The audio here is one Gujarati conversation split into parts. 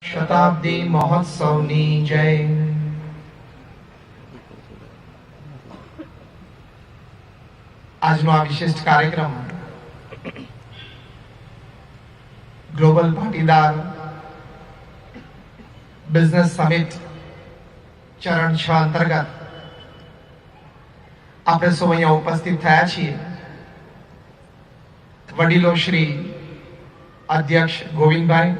शताब्दी महोत्सवनी जय। આજનો આ વિશિષ્ટ કાર્યક્રમ ગ્લોબલ પાટીદાર બિઝનેસ સમિટ ચરણ 6 અંતર્ગત આપણે સૌ અહીંયા ઉપસ્થિત થયા છીએ। વડીલો શ્રી અધ્યક્ષ ગોવિંદભાઈ,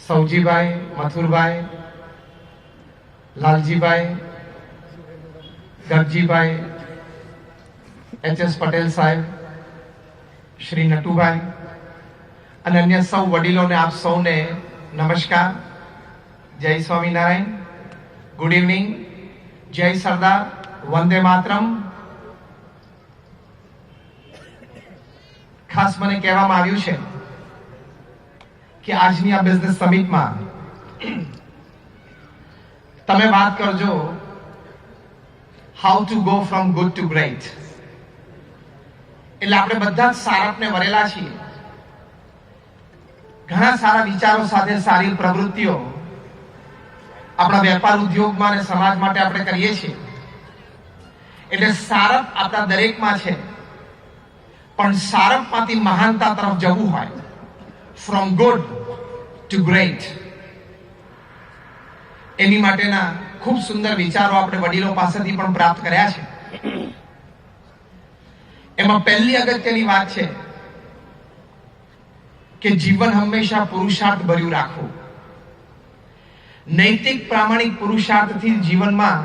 સૌજીભાઈ, મથુરભાઈ, લાલજીભાઈ, ગગજીભાઈ, એચ.એસ. પટેલ સાહેબ, શ્રી નટુભાઈ અને અન્ય સૌ વડીલોને આપ સૌને નમસ્કાર, જય સ્વામિનારાયણ, ગુડ ઇવનિંગ, જય સરદાર, વંદે માતરમ। ખાસ મને કહેવામાં આવ્યું છે કે આજની આ બિઝનેસ સમિટમાં તમે વાત કરજો how to go from good to great. એટલે આપણે બધા જ સારપને વરેલા છીએ, ઘણા સારા વિચારો સાથે સારી પ્રવૃત્તિઓ આપણા વેપાર ઉદ્યોગમાં અને સમાજ માટે આપણે કરીએ છીએ। એટલે સારપ આપણા દરેકમાં છે, પણ સારપમાંથી મહાનતા તરફ જવું હોય, ફ્રોમ ગુડ ટુ ગ્રેટ, એની માટેના ખૂબ સુંદર વિચારો આપણે વડીલો પાસેથી પણ પ્રાપ્ત કર્યા છે। એમાં પહેલી અગત્યની વાત છે કે જીવન હંમેશા પુરુષાર્થ ભર્યું રાખવું। નૈતિક પ્રામાણિક પુરુષાર્થથી જીવનમાં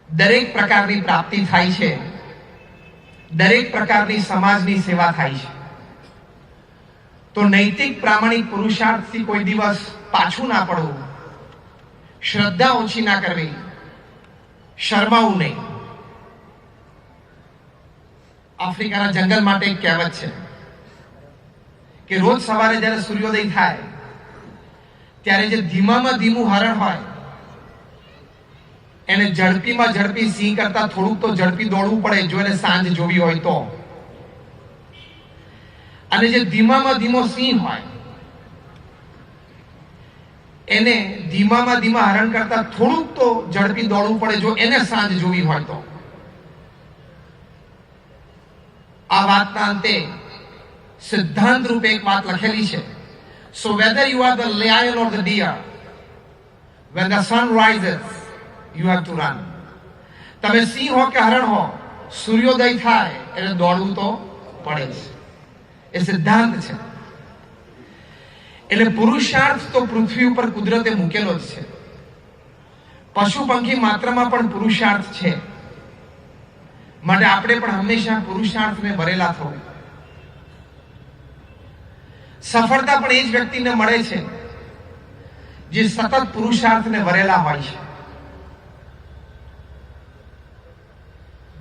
દરેક પ્રકારની પ્રાપ્તિ થાય છે, દરેક પ્રકારની સમાજની સેવા થાય છે। તો નૈતિક પ્રામાણિક પુરુષાર્થથી કોઈ દિવસ પાછું ના પડવું, શ્રદ્ધા ઓછી ના કરવી, શરમાવું નહીં। આફ્રિકાના જંગલ માટે એક કહેવત છે કે રોજ સવારે જ્યારે સૂર્યોદય થાય ત્યારે જે ધીમામાં ધીમું હરણ હોય એને ઝડપીમાં ઝડપી સિંહ કરતા થોડુંક તો ઝડપી દોડવું પડે જો એને સાંજ જોવી હોય તો, અને જે ધીમામાં ધીમો સિંહ હોય એને ધીમામાં ધીમા હરણ કરતા થોડુંક તો ઝડપી દોડવું પડે જો એને સાંજ જોવી હોય તો। આ વાતના અંતે સિદ્ધાંત રૂપે એક વાત લખેલી છે, so whether you are the lion or the deer, when the sun rises you have to run। તમે સિંહ હો કે હરણ હો, સૂર્યોદય થાય એટલે દોડવું તો પડે જ, એ સિદ્ધાંત છે। એટલે પુરુષાર્થ તો પૃથ્વી ઉપર કુદરતે મૂકેલો જ છે, પશુ પંખી માત્રમાં પણ પુરુષાર્થ છે, માટે આપણે પણ હંમેશા પુરુષાર્થને ભરેલા થવું। સફળતા પણ એ જ વ્યક્તિને મળે છે જે સતત પુરુષાર્થને ભરેલા હોય છે।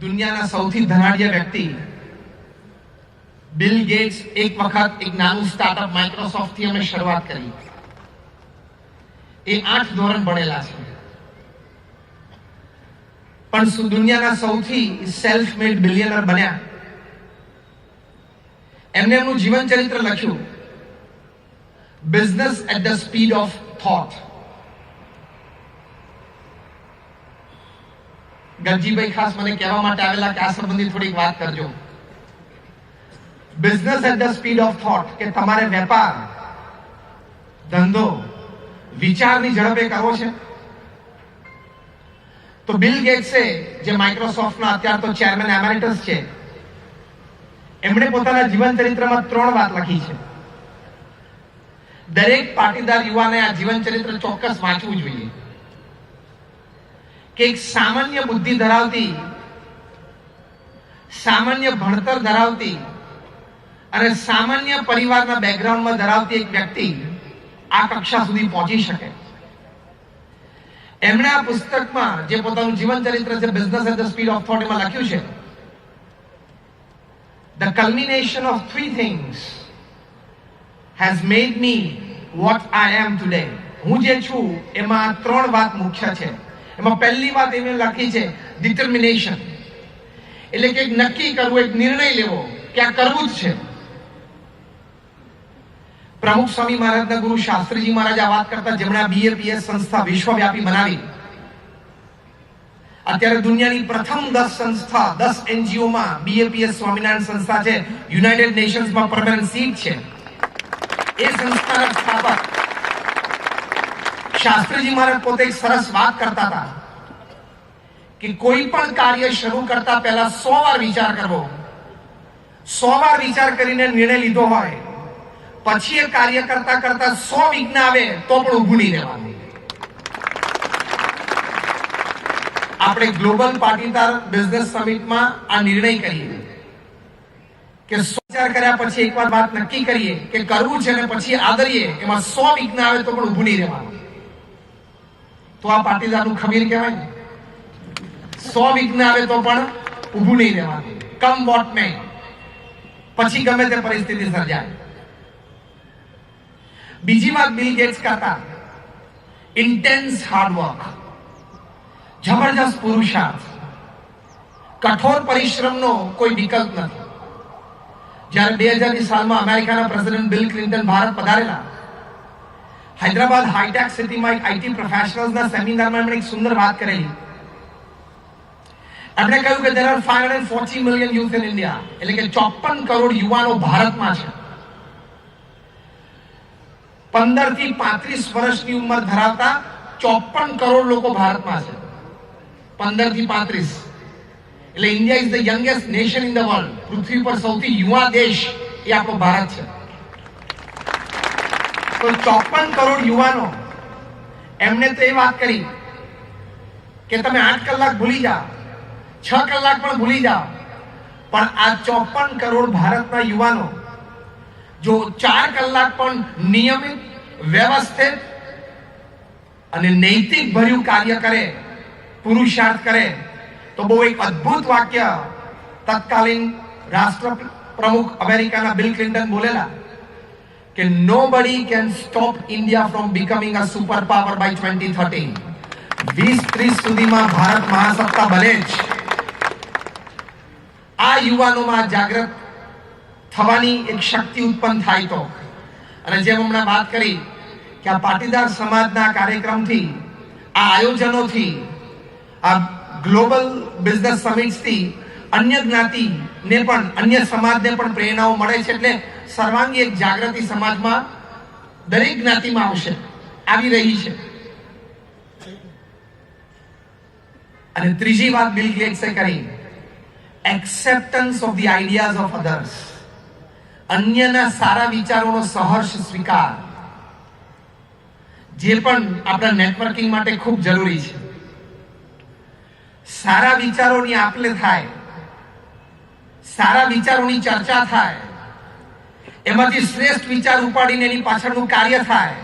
દુનિયાના સૌથી ધનાઢ્ય વ્યક્તિ બિલ ગેટ્સ એક વખત એક નાનું સ્ટાર્ટઅપ માઇક્રોસોફ્ટ થી અમે શરૂઆત કરી। એ 8 ધોરણ ભણેલા છે, પણ દુનિયાના સૌથી સેલ્ફ મેડ બિલિયનર બન્યા। એમને એમનું જીવન ચરિત્ર લખ્યું, business at the speed of thought. Gagjibhai ખાસ મને કહેવા માટે આવેલા કે આ સંબંધી થોડીક વાત કરજો। Business at the speed of thought, કે તમારે વેપાર ધંધો વિચારની ઝડપે કરવો છે તો બિલ ગેટ્સે, જે માઇક્રોસોફ્ટના અત્યારે તો ચેરમેન એમેરિટસ છે, એમણે પોતાના જીવન ચરિત્રમાં 3 વાત લખી છે। દરેક પાટીદાર યુવાને આ જીવન ચરિત્ર ચોક્કસ વાંચવું જોઈએ કે એક સામાન્ય બુદ્ધિ ધરાવતી, સામાન્ય ભણતર ધરાવતી અને સામાન્ય પરિવારના બેકગ્રાઉન્ડમાં ધરાવતી એક વ્યક્તિ આ કક્ષા સુધી પહોંચી શકે। એમણે આ પુસ્તકમાં જે પોતાનું જીવન ચરિત્ર છે business at the speed of thought, એમાં લખ્યું છે, the culmination of 3 things has made me what I am today. હું જે છું એમાં 3 વાત મુખ્ય છે। એમાં પહેલી વાત એમને લખી છે ડિટર્મિનેશન, એટલે કે એક નક્કી કરવું, એક નિર્ણય લેવો કે આ કરવું જ છે। પ્રમુખ સ્વામી મહારાજના ગુરુ શાસ્ત્રીજી મહારાજ આ વાત કરતા, જેમણે બીએપીએસ સંસ્થા વિશ્વવ્યાપી બનાવી. અત્યારે દુનિયાની પ્રથમ 10 સંસ્થા, 10 એનજીઓમાં બીએપીએસ સ્વામિનારાયણ સંસ્થા છે. યુનાઇટેડ નેશન્સમાં પરમેનન્ટ સીટ છે. એ સંસ્થાના સ્થાપક શાસ્ત્રીજી મહારાજ પોતે એક સરસ વાત કરતા હતા કે કોઈ પણ કાર્ય શરૂ કરતા પહેલા 100 વાર વિચાર કરવો. 100 વાર વિચાર કરીને નિર્ણય લીધો હોય, પછી એ કાર્ય કરતા કરતા 100 વિઘ્ન આવે તો પણ ઊભું નહીં રહેવાનું. આપણે ગ્લોબલ પાટીદાર બિઝનેસ સમિટમાં આ નિર્ણય કરીએ કે વિચાર કર્યા પછી એકવાર વાત નક્કી કરીએ કે કરવું છે ને પછી આદરીએ, એમાં 100 વિઘ્ન આવે તો પણ ઊભું નહીં રહેવાનું. તો આ પાટીદારનું ખમીર કહેવાય ને. 100 વિઘ્ન આવે તો પણ ઊભું નહીં રહેવાનું, કમ વોટ મે, પછી ગમે તે પરિસ્થિતિ સર્જાય. બીજી વાત બિલ ગેટ્સ કરતા, ઇન્ટેન્સ હાર્ડવર્ક, જબરજસ્ત પુરુષાર્થ, કઠોર પરિશ્રમનો કોઈ વિકલ્પ નથી. જ્યારે 2000ની સાલમાં અમેરિકાના પ્રેસિડેન્ટ બિલ ક્લિન્ટન ભારત પધારેલા, હૈદરાબાદ હાઈટેક સિટીમાં એક આઈટી પ્રોફેશનલ્સના સેમિનારમાં એમણે એક સુંદર વાત કરેલી. એમણે કહ્યું કે there are 540 million youth in India, એટલે કે 54 કરોડ યુવાનો ભારતમાં છે. 15 થી 35 વર્ષની ઉંમર ધરાવતા 54 કરોડ લોકો ભારતમાં છે. 15 થી 35 એટલે India is the youngest nation in the world. પૃથ્વી પર સૌથી યુવા દેશ એ આપણો ભારત છે. તો 54 કરોડ યુવાનો, એમને તો એ વાત કરી કે તમે 8 કલાક ભૂલી જાઓ, 6 કલાક પણ ભૂલી જાઓ, પણ આ 54 કરોડ ભારતના યુવાનો જો 4 કલાક પણ નિયમિત, વ્યવસ્થિત અને નૈતિક ભર્યું કાર્ય કરે, પુરુષાર્થ કરે, તો બહુ એક અદ્ભુત વાક્ય તત્કાલીન રાષ્ટ્ર પ્રમુખ અમેરિકાના બિલ ક્લિન્ટન બોલેલા કે nobody can stop India from becoming a superpower by 2030. 2030 સુધીમાં ભારત મહાસત્તા બને જ. આ યુવાનોમાં જાગૃત થવાની એક શક્તિ ઉત્પન્ન થાય તો. અને જેમ હમણાં વાત કરી કે આ પાટીદાર સમાજના કાર્યક્રમથી, આ આયોજનોથી, આ ગ્લોબલ બિઝનેસ સમિટ્સથી અન્ય જ્ઞાતિને પણ, અન્ય સમાજને પણ પ્રેરણાઓ મળે છે. એટલે સર્વાંગી એક જાગૃતિ સમાજમાં દરેક જ્ઞાતિમાં આવશે, આવી રહી છે. અને ત્રીજી વાત બિલ ગેટ્સે કરી, acceptance of the ideas of others, અન્યના સારા વિચારોનો સહર્ષ સ્વીકાર, જે પણ આપણા નેટવર્કિંગ માટે ખૂબ જરૂરી છે. સારા વિચારોની આપ-લે થાય, સારા વિચારોની ચર્ચા થાય, એમાંથી શ્રેષ્ઠ વિચાર ઉપાડીને એની પાછળનું કાર્ય થાય.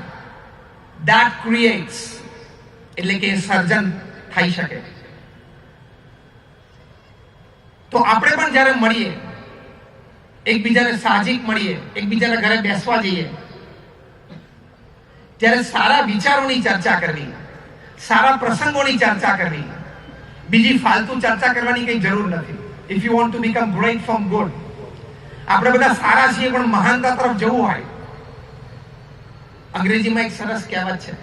that creates, એટલે કે સર્જન થઈ શકે. તો આપણે પણ જ્યારે મળીએ, એકબીજાને સાહજિક મળીએ, એકબીજાના ઘરે બેસવા જઈએ, ત્યારે સારા વિચારોની ચર્ચા કરવી, સારા પ્રસંગોની ચર્ચા કરવી, બીજી ફાલતુ ચર્ચા કરવાની કઈ જરૂર નથી. If you want to become great from good, આપણે બધા સારા છીએ પણ મહાનતા તરફ જવું હોય, અંગ્રેજીમાં એક સરસ કહેવત છે,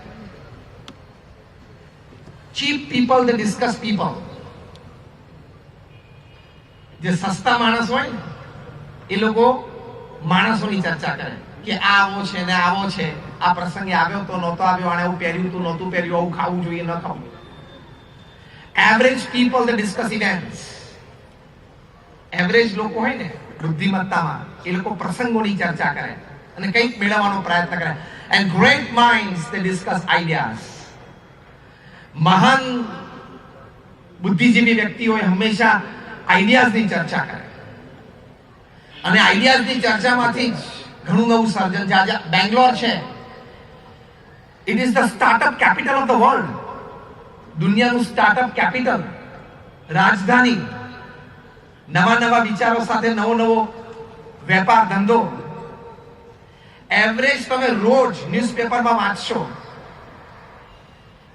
cheap people they discuss people. જે સસ્તા માણસ હોય ને એ લોકો માણસોની ચર્ચા કરે કે આ આવો છે ને આવો છે, આ પ્રસંગે આવ્યો તો નહોતો આવ્યો, આને એવું પહેર્યું તું નહોતું પહેર્યું, આવું ખાવું જોઈએ ન ખાવું. Average people they discuss events. Average લોકો હોય ને બુદ્ધિમત્તામાં, એ લોકો પ્રસંગોની ચર્ચા કરે અને કંઈક મેળવવાનો પ્રયત્ન કરે. and great minds they discuss ideas. મહાન બુદ્ધિજીવી વ્યક્તિઓએ હંમેશા આઈડિયાઝની ચર્ચા કરે અને આઈડિયાઝની ચર્ચામાંથી જ ઘણું નવું સર્જન છે. આજે બેંગ્લોર છે, it is the startup capital of the world. દુનિયાનું સ્ટાર્ટઅપ કેપિટલ, રાજધાની. નવા નવા વિચારો સાથે નવો નવો વેપાર ધંધો. એવરેજ તમે રોજ ન્યૂઝપેપરમાં વાંચશો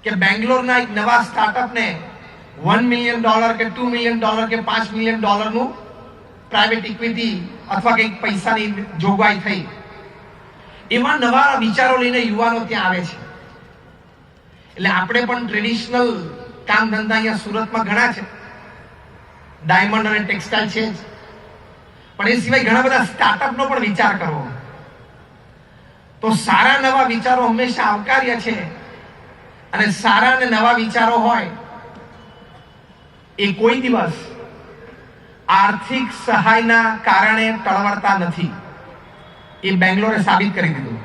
કે બેંગ્લોરના એક નવા સ્ટાર્ટઅપને $1 million કે $2 million કે $5 million પ્રાઇવેટ ઇક્વિટી અથવા કંઈક પૈસાની જોગવાઈ થઈ. એવા નવા વિચારો લઈને યુવાનો ત્યાં આવે છે. એટલે આપણે પણ ટ્રેડિશનલ કામ ધંધા અહીંયા સુરતમાં ઘણા છે, ડાયમંડ અને ટેક્સટાઇલ છે જ, પણ એ સિવાય ઘણા બધા સ્ટાર્ટઅપનો પણ વિચાર કરવો. તો સારા નવા વિચારો હંમેશા આવકાર્ય છે, અને સારા અને નવા વિચારો હોય એ કોઈ દિવસ આર્થિક સહાયના કારણે ટળવળતા નથી. એ બેંગ્લોરે સાબિત કરી દીધું.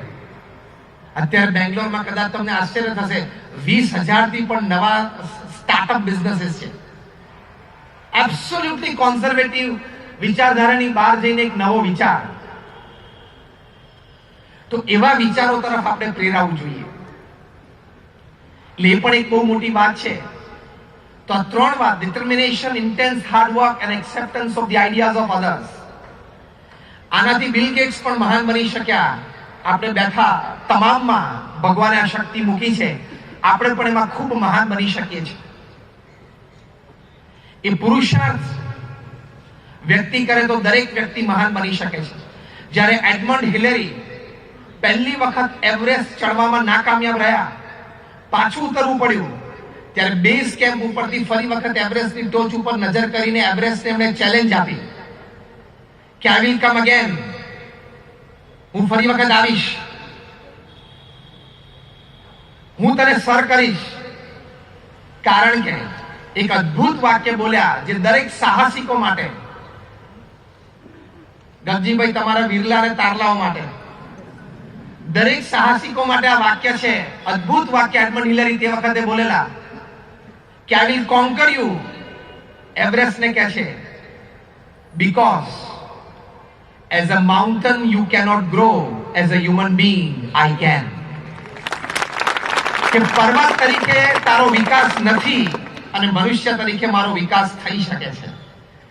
અત્યારે બેંગ્લોરમાં કદાચ તમને આશ્ચર્ય થશે, 20,000 થી પણ નવા સ્ટાર્ટઅપ બિઝનેસીસ છે. એબ્સોલ્યુટલી કોન્ઝર્વેટિવ વિચારધારાની બહાર જઈને એક નવો વિચાર. તો એવા વિચારો તરફ આપણે પ્રેરાવું જોઈએ. એટલે એ પણ એક બહુ મોટી વાત છે. તો આ 3 વાત, determination, intense hard work and acceptance of the ideas of others. આનાથી બિલ ગેટ્સ પણ મહાન બની શક્યા. આપણે બેઠા તમામમાં ભગવાને આ શક્તિ મૂકી છે, આપણે પણ એમાં ખૂબ મહાન બની શકીએ છીએ. એ પુરુષાર્થ વ્યક્તિ કરે તો દરેક વ્યક્તિ મહાન બની શકે છે. જ્યારે એડમંડ હિલેરી પહેલી વખત એવરેસ્ટ ચડવામાં નાકામયાબ રહ્યા, પાછું ઉતરવું પડ્યું, ત્યારે બેઝ કેમ્પ ઉપરથી ફરી વખત એવરેસ્ટની ટોચ ઉપર નજર કરીને એવરેસ્ટને એમણે ચેલેન્જ આપી કે આઈ વિલ કમ અગેન, હું ફરી વખત આવીશ, હું તને સર કરીશ. કારણ કે એક અદ્ભુત વાક્ય બોલ્યા જે દરેક સાહસિકો માટે, ગગજીભાઈ તમારા વિરલા અને તારલાઓ માટે, દરેક સાહસિકો માટે આ વાક્ય છે. અદ્ભુત વાક્ય એડમંડ હિલેરી તે વખતે બોલેલા કે I will conquer you. Everest ને કહે છે, because as a mountain you cannot grow, as a human being I can. કે પર્વત તરીકે તારો વિકાસ નથી અને મનુષ્ય તરીકે મારો વિકાસ થઈ શકે છે.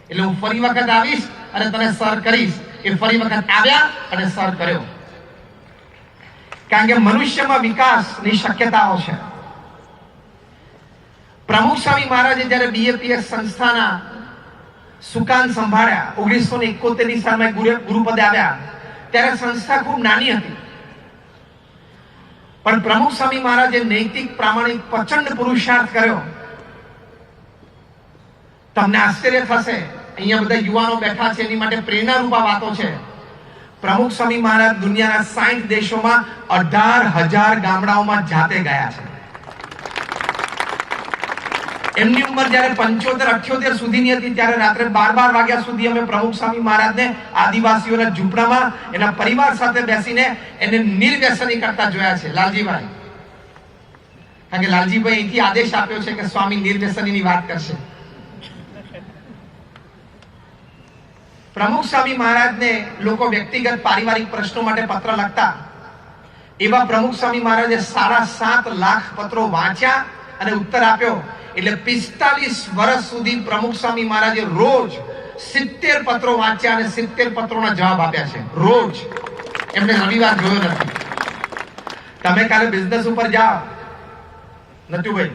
એટલે હું ફરી વખત આવીશ અને તને સર કરીશ. એ ફરી વખત આવ્યા અને સર કર્યો. કારણ કે મનુષ્યમાં વિકાસની શક્યતાઓ છે. પ્રમુખ સ્વામી મહારાજે જ્યારે બીએપીએસ સંસ્થાના સુકાન સંભાળ્યા, 1971ની સાલમાં ગુરુપદે આવ્યા, ત્યારે સંસ્થા ખૂબ નાની હતી. પણ પ્રમુખ સ્વામી મહારાજે નૈતિક, પ્રામાણિક, પ્રચંડ પુરુષાર્થ કર્યો. તમને આશ્ચર્ય થશે, અહીંયા બધા યુવાનો બેઠા છે, એની માટે પ્રેરણારૂપ વાતો છે. પ્રમુખ સ્વામી મહારાજ દુનિયાના 60 દેશોમાં 18,000 ગામડાઓમાં જાતે ગયા છે. એમની ઉંમર જયારે 75-78 સુધીની હતી, ત્યારે રાત્રે 12 વાગ્યા સુધી અમે પ્રમુખ સ્વામી મહારાજને આદિવાસીઓના ઝૂંપડામાં એના પરિવાર સાથે બેસીને એને નિર્વ્યસની કરતા જોયા છે. લાલજીભાઈ, કારણ કે લાલજીભાઈ અહીંથી આદેશ આપ્યો છે કે સ્વામી નિર્વ્યસનીની વાત કરશે. પ્રમુખ સ્વામી મહારાજને લોકો વ્યક્તિગત પારિવારિક પ્રશ્નો માટે પત્ર લખતા. એવા પ્રમુખ સ્વામી મહારાજે 7.5 લાખ પત્રો વાંચ્યા અને ઉત્તર આપ્યો. એટલે 45 વર્ષ સુધી પ્રમુખ સ્વામી મહારાજે રોજ 70 પત્રો વાંચ્યા અને 70 પત્રોના જવાબ આપ્યા છે. રોજ. એમને રવિવાર જોયો નથી. તમે કાલે બિઝનેસ ઉપર જાઓ નટુભાઈ,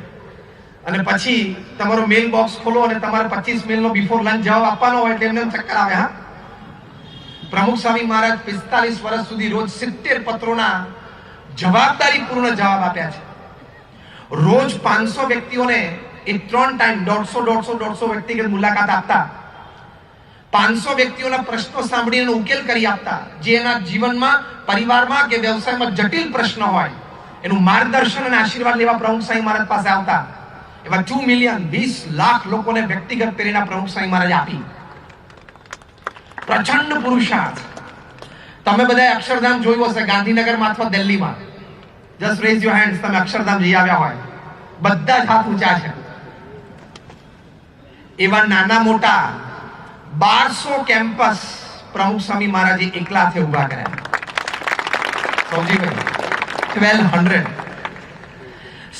અને પછી તમારો મેલ બોક્સ ખોલો અને તમારે 25 મેલનો બિફોર લંચ જવાબ આપવાનો હોય એટલે એમને ચક્કર આવે. હા, પ્રમુખ સ્વામી મહારાજ 45 વર્ષ સુધી રોજ 70 પત્રોના જવાબદારીપૂર્ણ જવાબ આપ્યા છે. રોજ 500 વ્યક્તિઓને એ 3 ટાઈમ 150 વ્યક્તિગત મુલાકાત આપતા. 500 વ્યક્તિઓના પ્રશ્નો સાંભળીને ઉકેલ કરી આપતા. જે એના જીવનમાં, પરિવારમાં કે વ્યવસાયમાં જટિલ પ્રશ્ન હોય, એનું માર્ગદર્શન અને આશીર્વાદ લેવા પ્રમુખ સ્વામી મહારાજ પાસે આવતા. એવા 2 મિલિયન 20 લાખ લોકોને વ્યક્તિગત પ્રેરણા પ્રમુખ સ્વામી મહારાજ આપી. પ્રચંડ પુરુષાર્થ. તમે બધા અક્ષરધામ જોયું હશે, ગાંધીનગરમાં અથવા દિલ્હીમાં. જસ્ટ રેઝ યોર હેન્ડ્સ, તમે અક્ષરધામ જઈ આવ્યા હોય. બધા જ હાથ ઊંચા છે. એવા નાના મોટા 1200 કેમ્પસ પ્રમુખ સ્વામી મહારાજે એકલા હાથે ઉભા કર્યા. સમજી ગયો? 1200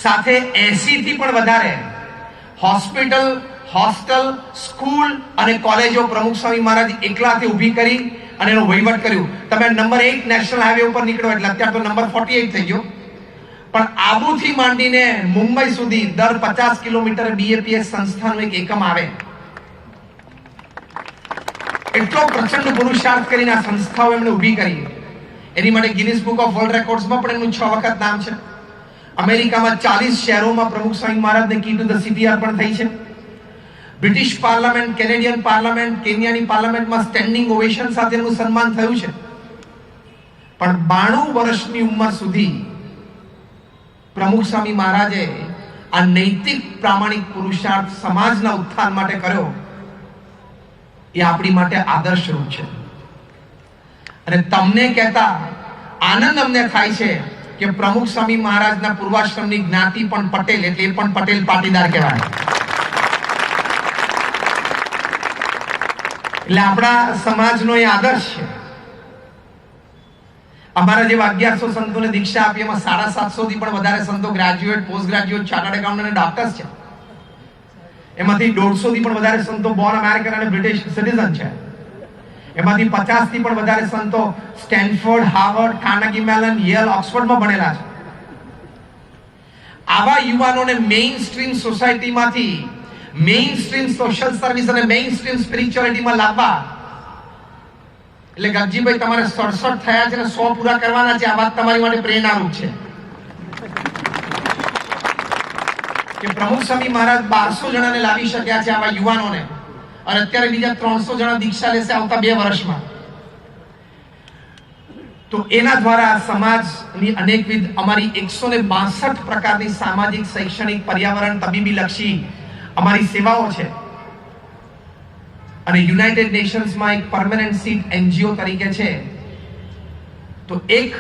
સાથે 80 થી પણ વધારે હોસ્પિટલ, હોસ્ટેલ, સ્કૂલ અને કોલેજો પ્રમુખ સ્વામી મહારાજ એકલા હાથે ઊભી કરી અને એનો વહીવટ કર્યું. તમે નંબર 8 નેશનલ હાઈવે ઉપર નીકળો એટલે અત્યારે તો નંબર 48 થઈ ગયો, પણ આબુથી માંડીને મુંબઈ સુધી દર 50 કિલોમીટર બીએપીએસ સંસ્થાનો એક એકમ આવે. એટલો પ્રચંડ પુરુષાર્થ કરીને આ સંસ્થાઓ એમણે ઊભી કરી. એની માટે ગિનિસ બુક ઓફ વર્લ્ડ રેકોર્ડ્સમાં પણ એમનું 6 વખત નામ છે. અમેરિકામાં 40 શહેરોમાં પ્રમુખ સ્વામી મહારાજને કી ટુ ધ સિટી અર્પણ થઈ છે. બ્રિટિશ પાર્લામેન્ટ, કેનેડિયન પાર્લામેન્ટ, કેન્યાની પાર્લામેન્ટમાં સ્ટેન્ડિંગ ઓવેશન સાથે એમનું સન્માન થયું છે. પણ 92 વર્ષની ઉંમર સુધી પ્રમુખ સ્વામી મહારાજે આ નૈતિક પ્રામાણિક પુરુષાર્થ સમાજના ઉત્થાન માટે કર્યો, એ આપણી માટે આદર્શરૂપ છે. અને તમને કહેતા આનંદ અમને થાય છે કે પ્રમુખ સ્વામી મહારાજના પૂર્વાશ્રમની જ્ઞાતિ પણ પટેલ, એટલે એ પણ પટેલ પાટીદાર કહેવાય. એટલે આપણા સમાજનો એ આદર્શ છે. અમારા જેવા 1100 સંતોને દીક્ષા આપી, એમાં 750 થી પણ વધારે સંતો graduate, post graduate, chartered accountant અને ડોક્ટર્સ છે. એમાંથી 150 થી પણ વધારે સંતો બોર્ન અમેરિકન અને બ્રિટિશ સિટીઝન છે. એમાંથી 50 થી પણ વધારે સંતો Stanford, Harvard, Carnegie Mellon, Yale, ઓક્સફર્ડમાં ભણેલા છે. આવા યુવાનોને મેઇન સ્ટ્રીમ સોસાયટીમાંથી મેઇન સ્ટ્રીમ સોશિયલ સર્વિસ અને મેઇન સ્ટ્રીમ સ્પિરિચ્યુઆલિટીમાં લાવવા, એટલે ગગજીભાઈ તમારે 67 થયા છે અને 100 પૂરા કરવાના છે. આ વાત તમારી માટે પ્રેરણારૂપ છે કે પ્રમુખ સ્વામી મહારાજ 1200 જણાને લાવી શક્યા છે, આવા યુવાનોને. અને અત્યારે બીજા 300 જણા દીક્ષા લેશે આવતા 2 વર્ષમાં. તો એના દ્વારા સમાજની અનેકવિધ અમારી 162 પ્રકારની સામાજિક, શૈક્ષણિક, પર્યાવરણ, તબીબી લક્ષી અમારી સેવાઓ છે. અને યુનાઇટેડ નેશન્સમાં એક પરમેનન્ટ સીટ એનજીઓ તરીકે છે. તો એક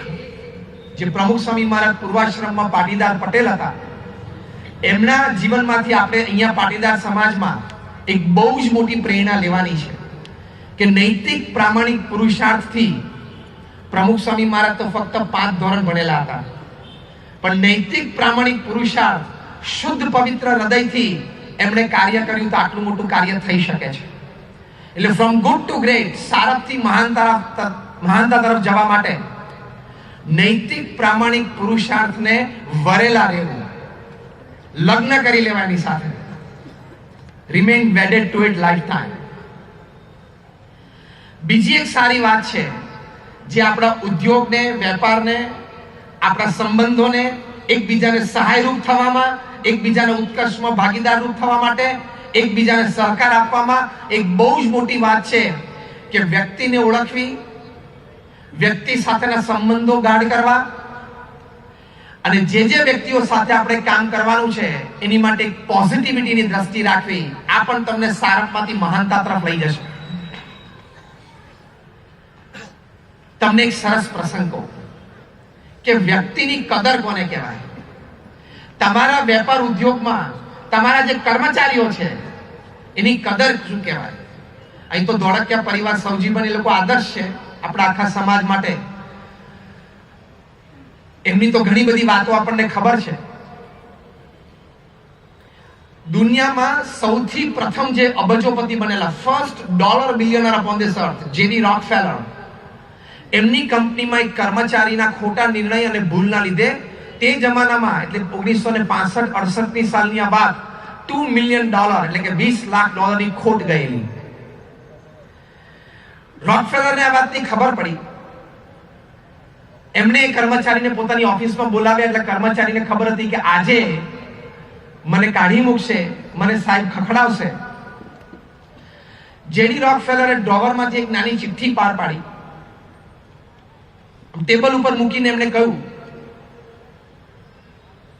જે પ્રમુખ સ્વામી મહારાજ પૂર્વાશ્રમમાં પાટીદાર પટેલ હતા, એમના જીવનમાંથી આપણે અહીંયા પાટીદાર સમાજમાં એક બહુ જ મોટી પ્રેરણા લેવાની છે કે નૈતિક પ્રામાણિક પુરુષાર્થથી પ્રમુખ સ્વામી મહારાજ તો ફક્ત 5 ધોરણ ભણેલા હતા, પણ નૈતિક પ્રામાણિક પુરુષાર્થ, શુદ્ધ પવિત્ર હૃદયથી એમણે કાર્ય કર્યું તો આટલું મોટું કાર્ય થઈ શકે છે. એટલે ફ્રોમ ગુડ ટુ ગ્રેટ, સારાથી મહાનતા તરફ જવા માટે નૈતિક પ્રામાણિક પુરુષાર્થને વરેલા રહેવું, લગ્ન કરી લેવાની સાથે, remain wedded to it lifetime. બીજી એક સારી વાત છે જે આપણા ઉદ્યોગને, વેપારને, આપણા સંબંધોને એકબીજાને સહાયરૂપ થવામાં, એકબીજાને ઉત્કર્ષમાં ભાગીદારરૂપ થવા માટે, એકબીજાને સહકાર આપવામાં એક બહુ જ મોટી વાત છે કે વ્યક્તિને ઓળખવી, વ્યક્તિ સાથેના સંબંધો ગાઢ કરવા, અને જે વ્યક્તિઓ સાથે આપણે કામ કરવાનું છે એની માટે એક પોઝિટિવિટીની દ્રષ્ટિ રાખવી. આ પણ તમને સારપમાંથી મહાનતા તરફ લઈ જશે. તમને એક સરસ પ્રસંગ કહું કે વ્યક્તિની કદર કોને કહેવાય. તમારા વેપાર ઉદ્યોગમાં તમારા જે કર્મચારીઓ છે એની કદર શું કહેવાય. અહીં તો ધોળકિયા પરિવાર, સૌજીવન, એ લોકો આદર્શ છે આપણા આખા સમાજ માટે. એમની તો ઘણી બધી વાતો આપણને ખબર છે. દુનિયામાં સૌથી પ્રથમ જે અબજોપતિ બનેલા, first dollar billionaire upon this earth, J D Rockefeller, એમની કંપનીમાં એક કર્મચારીના ખોટા નિર્ણય અને ભૂલના લીધે તે જમાનામાં, એટલે 1965-68ની સાલની આ વાત, $2 મિલિયન એટલે કે $20 લાખ ખોટ ગયેલી. રોકફેલરને આ વાતની ખબર પડી. એમને કર્મચારીને પોતાની ઓફિસમાં બોલાવ્યા. એટલે કર્મચારીને ખબર હતી કે આજે મને કાઢી મૂકશે, મને સાહેબ ખખડાવશે. જેડી રોકફેલરે ડ્રોવરમાંથી એક નાની ચિઠ્ઠી બહાર પાડી, ટેબલ ઉપર મૂકીને એમને કહ્યું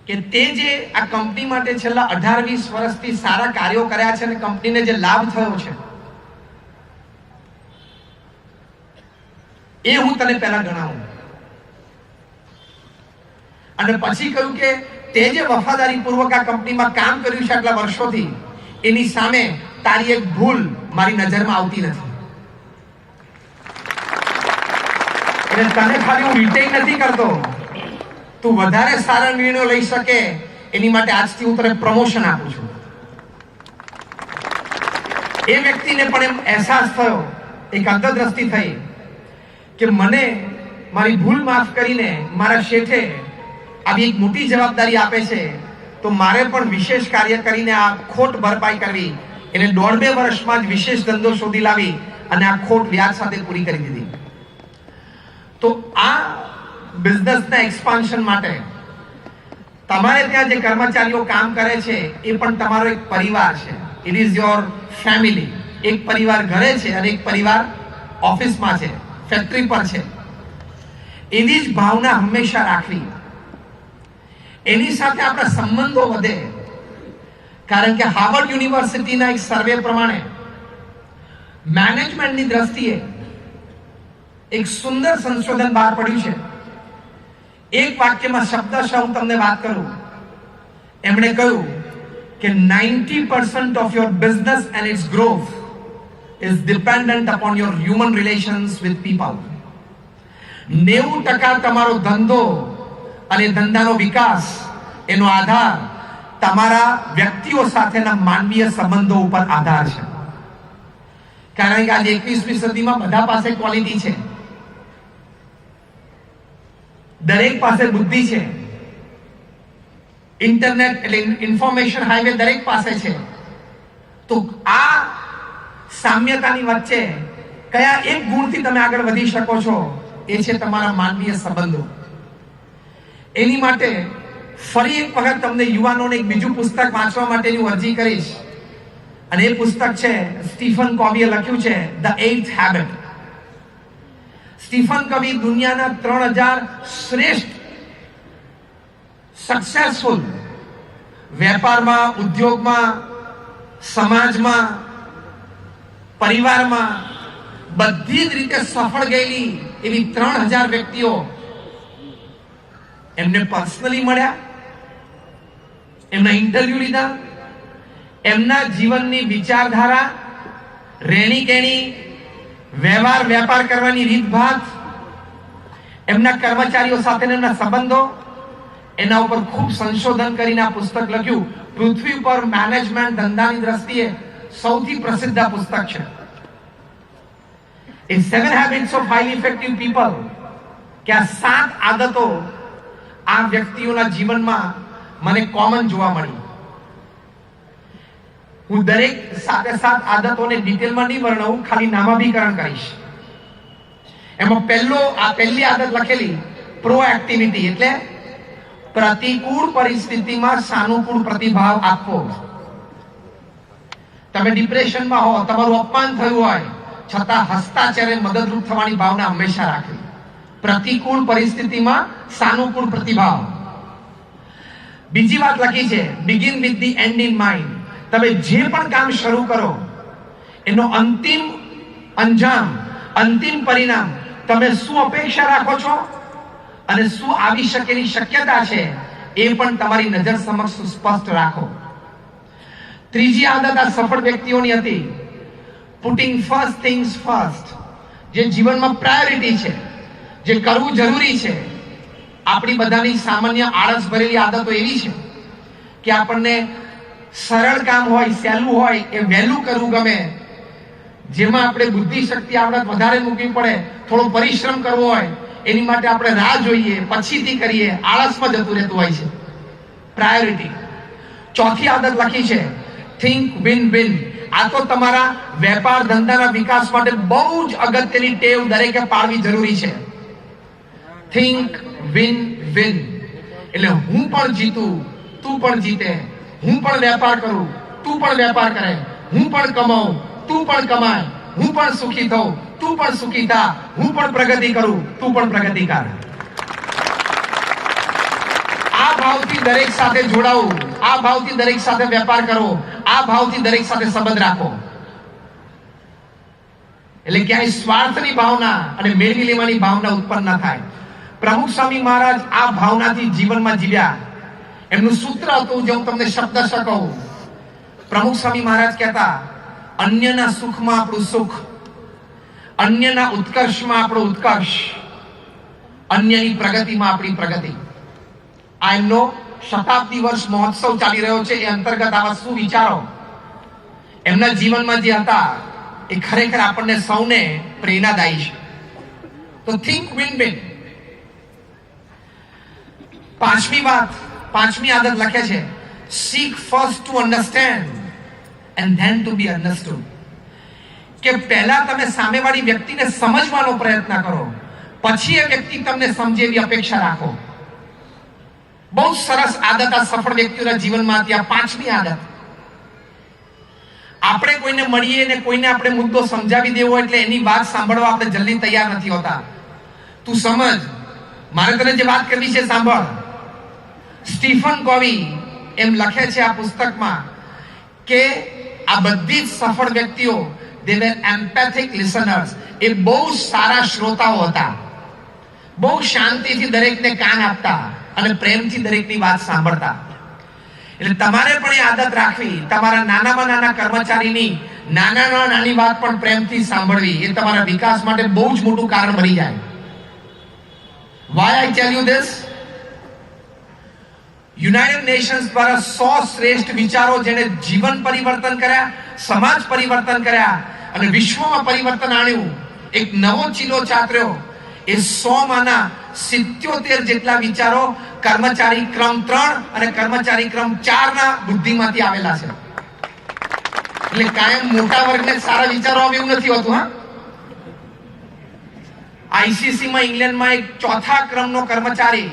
કે તે જે આ કંપની માટે છેલ્લા 18-20 વર્ષથી સારા કાર્યો કર્યા છે અને કંપનીને જે લાભ થયો છે એ હું તને પહેલા ગણાવું. અને પછી કહ્યું કે તે જે વફાદારી પૂર્વક આ કંપનીમાં કામ કર્યું છે આટલા વર્ષોથી, એની સામે તારી એક ભૂલ મારી નજરમાં આવતી નથી. એટલે તને ખાલી હું રિટેન નથી કરતો, તું વધારે સારા નિર્ણયો લઈ શકે એની માટે આજથી હું તને પ્રમોશન આપું છું. એ વ્યક્તિને પણ એમ અહેસાસ થયો, એક અંતરદ્રષ્ટિ થઈ કે મને મારી ભૂલ માફ કરીને મારા શેઠે આવી એક મોટી જવાબદારી આપે છે, તો મારે પણ વિશેષ કાર્ય કરીને આ ખોટ ભરપાઈ કરવી. એને 1.5-2 વર્ષમાં જ વિશેષ ધંધો શોધી લાવી અને આ ખોટ વ્યાજ સાથે પૂરી કરી દીધી. તો તો આ બિઝનેસના એક્સપાન્શન માટે તમારે ત્યાં જે કર્મચારીઓ કામ કરે છે એ પણ તમારો એક પરિવાર છે. It is your family. એક પરિવાર ઘરે છે અને એક પરિવાર ઓફિસમાં છે, ફેક્ટરી પર છે. એવી જ ભાવના હંમેશા રાખવી. એની સાથે આપણા સંબંધો વધે. કારણ કે હાર્વર્ડ યુનિવર્સિટીના એક સર્વે પ્રમાણે મેનેજમેન્ટની દ્રષ્ટિએ એક સુંદર સંશોધન બહાર પડ્યું છે. એક વાક્યમાં શબ્દશઃ હું તમને વાત કરું, એમણે કહ્યું કે 90% of your business and its growth is dependent upon your human relations with people. 90% તમારો ધંધો અને ધંધાનો વિકાસ એનો આધાર તમારા વ્યક્તિઓ સાથેના માનવીય સંબંધો ઉપર આધાર છે. કારણ કે આજે 21મી સદીમાં બધા પાસે ક્વોલિટી છે, દરેક પાસે બુદ્ધિ છે, ઇન્ટરનેટ એટલે ઇન્ફોર્મેશન હાઈવે દરેક પાસે છે. તો આ સામ્યતાની વચ્ચે કયા એક ગુણથી તમે આગળ વધી શકો છો? એ છે તમારા માનવીય સંબંધો. એની માટે ફરી એક વખત તમને યુવાનોને એક બીજું પુસ્તક વાંચવા માટેની હું અરજી કરીશ, અને એ પુસ્તક છે સ્ટીફન કોવીએ લખ્યું છે ધ 8th હેબિટ. સ્ટીફન કવી દુનિયાના 3000 શ્રેષ્ઠ સક્સેસફુલ વેપારમાં, ઉદ્યોગમાં, સમાજમાં, પરિવારમાં બધી જ રીતે સફળ ગયેલી એવી 3000 વ્યક્તિઓ એમને પર્સનલી મળ્યા, એમના ઇન્ટરવ્યુ લીધા, એમના જીવનની વિચારધારા, રહેણી કહેણી, વ્યવહાર વેપાર કરવાની રીતભાત, એમના કર્મચારીઓ સાથેના એમના સંબંધો, એના ઉપર ખૂબ સંશોધન કરીને આ પુસ્તક લખ્યું. પૃથ્વી પર મેનેજમેન્ટ ધંધાની દ્રષ્ટિએ સૌથી પ્રસિદ્ધ પુસ્તક છે. In 7 Habits of Highly Effective People, કે આ 7 આદતો આ વ્યક્તિઓના જીવનમાં મને કોમન જોવા મળી. હું દરેક 7 આદતોને ડિટેલમાં નહીં વર્ણવું, ખાલી નામાભીકરણ કરીશ. એમાં પહેલી આદત લખેલી પ્રોએક્ટિવિટી, એટલે પ્રતિકૂળ પરિસ્થિતિમાં સાનુકૂળ પ્રતિભાવ આપવો. તમે ડિપ્રેશનમાં હો, તમારું અપમાન થયું હોય, છતાં હસતા ચહેરે મદદરૂપ થવાની ભાવના હંમેશા રાખવી. પ્રતિકૂળ પરિસ્થિતિમાં સાનુકૂળ પ્રતિભાવ. બીજી વાત લખી છે begin with the end in mind. તમે જે પણ કામ શરૂ કરો એનો અંતિમ અંજામ, અંતિમ પરિણામ તમે શું અપેક્ષા રાખો છો અને શું આવી શકેની શક્યતા છે એ પણ તમારી નજર સમક્ષ સ્પષ્ટ રાખો. ત્રીજી આદત આ સફળ વ્યક્તિઓની હતી, પુટિંગ ફર્સ્ટ થિંગ્સ ફર્સ્ટ. જે જીવનમાં પ્રાયોરિટી છે, જે કરવું જરૂરી છે. આપણી બધાની સામાન્ય આળસ ભરેલી આદતો એવી છે કે આપણને સરળ કામ હોય, સહેલું હોય એ વહેલું કરવું ગમે. જેમાં આપણે બુદ્ધિ શક્તિ આપણે વધારે મૂકવી પડે, થોડો પરિશ્રમ કરવો હોય, એની માટે આપણે રાહ જોઈએ, પછીથી કરીએ, આળસમાં જતું રહેતું હોય છે. પ્રાયોરિટી. ચોથી આદત લખી છે થિંક વિન વિન. આ તો તમારા વેપાર ધંધાના વિકાસ માટે બહુ જ અગત્યની ટેવ દરેકે પાડવી જરૂરી છે. થિંક વિન વિન એટલે હું પણ જીતું, તું પણ જીતે. હું પણ વેપાર કરું, તું પણ વેપાર કરે. હું પણ કમાઉં, તું પણ કમાય. હું પણ સુખી થઉં, તું પણ સુખી થા. હું પણ પ્રગતિ કરું, તું પણ પ્રગતિ કર. આ ભાવથી દરેક સાથે જોડાવું, આ ભાવથી દરેક સાથે વેપાર કરો, આ ભાવથી દરેક સાથે સંબંધ રાખો. એટલે ક્યાંય સ્વાર્થની ભાવના અને મેળવી લેવાની ભાવના ઉત્પન્ન ન થાય. પ્રમુખ સ્વામી મહારાજ આ ભાવનાથી જીવનમાં જીવ્યા. એમનું સૂત્ર હતું, જે હું તમને શબ્દશઃ કહું. પ્રમુખ સ્વામી મહારાજ કહેતા, અન્યના સુખમાં આપણું સુખ, અન્યના ઉત્કર્ષમાં આપણો ઉત્કર્ષ, અન્યની પ્રગતિમાં આપણી પ્રગતિ. આ એમનો શતાબ્દી વર્ષ મહોત્સવ ચાલી રહ્યો છે. એ અંતર્ગત આવા શું વિચારો એમના જીવનમાં જે હતા એ ખરેખર આપણને સૌને પ્રેરણાદાયી છે. તો થિંક વિન વિન. પાંચમી આદત લખે છે seek first to understand and then to be understood. કે પહેલા તમે સામેવાળી વ્યક્તિને સમજવાનો પ્રયત્ન કરો, પછી એ વ્યક્તિ તમને સમજે એવી અપેક્ષા રાખો. બહુ સરસ આદત આ સફળ વ્યક્તિઓના જીવનમાં ત્યાં પાંચમી આદત. આપણે કોઈને મળીએ ને કોઈને આપણે મુદ્દો સમજાવી દેવો એટલે એની વાત સાંભળવા આપણે જલ્દી તૈયાર નથી હોતા. તું સમજ, મારે તને જે વાત કરવી છે સાંભળ. સ્ટીફન કોવી એમ લખે છે આ પુસ્તકમાં કે આ બધી જ સફળ વ્યક્તિઓ they were empathic listeners. એ બહુ સારા શ્રોતાઓ હતા. બહુ શાંતિથી દરેકને કાન આપતા અને પ્રેમથી દરેકની વાત સાંભળતા. એટલે તમારે પણ એ આદત રાખવી, તમારા નાનામાં નાના કર્મચારીની નાનામાં નાની વાત પણ પ્રેમથી સાંભળવી. એ તમારા વિકાસ માટે બહુ જ મોટું કારણ બની જાય. Why I tell you this? United Nations દ્વારા 100 શ્રેષ્ઠ વિચારો જેને જીવન પરિવર્તન કર્યા, સમાજ પરિવર્તન કર્યા અને વિશ્વમાં પરિવર્તન આણ્યું, એક નવો ચીલો ચાતર્યો. એ 100 માંના 77 જેટલા વિચારો કર્મચારી ક્રમ 3 અને કર્મચારી ક્રમ 4 ના બુદ્ધિમાંથી આવેલા છે. એટલે કાયમ મોટા વર્ગને સારા વિચારો આવે એવું નથી હોતું. હા, આઈસીસી માં ઇંગ્લેન્ડમાં એક 4થા ક્રમનો કર્મચારી,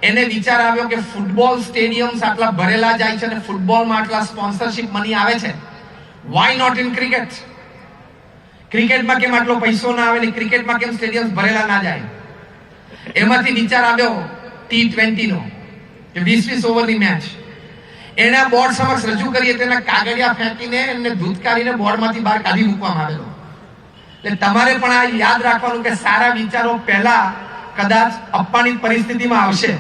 એને વિચાર આવ્યો કે ફૂટબોલ સ્ટેડિયમ્સ આટલા ભરેલા જાય છે અને ફૂટબોલમાં આટલા સ્પોન્સરશિપ મની આવે છે, વાય નોટ ઇન ક્રિકેટ? ક્રિકેટમાં કેમ આટલો પૈસો ના આવે ને ક્રિકેટમાં કેમ સ્ટેડિયમ્સ ભરેલા ના જાય? એમાંથી વિચાર આવ્યો T20 નો, કે 20 ઓવરની મેચ. એના બોર્ડ સમક્ષ રજૂ કરીએ તેના કાગળિયા ફેંકીને એને ધૂતકારીને બોર્ડમાંથી બહાર કાઢી મૂકવામાં આવેલો. એટલે તમારે પણ આ યાદ રાખવાનું કે સારા વિચારો પહેલા કદાચ અપમાનિત પરિસ્થિતિમાં આવશે,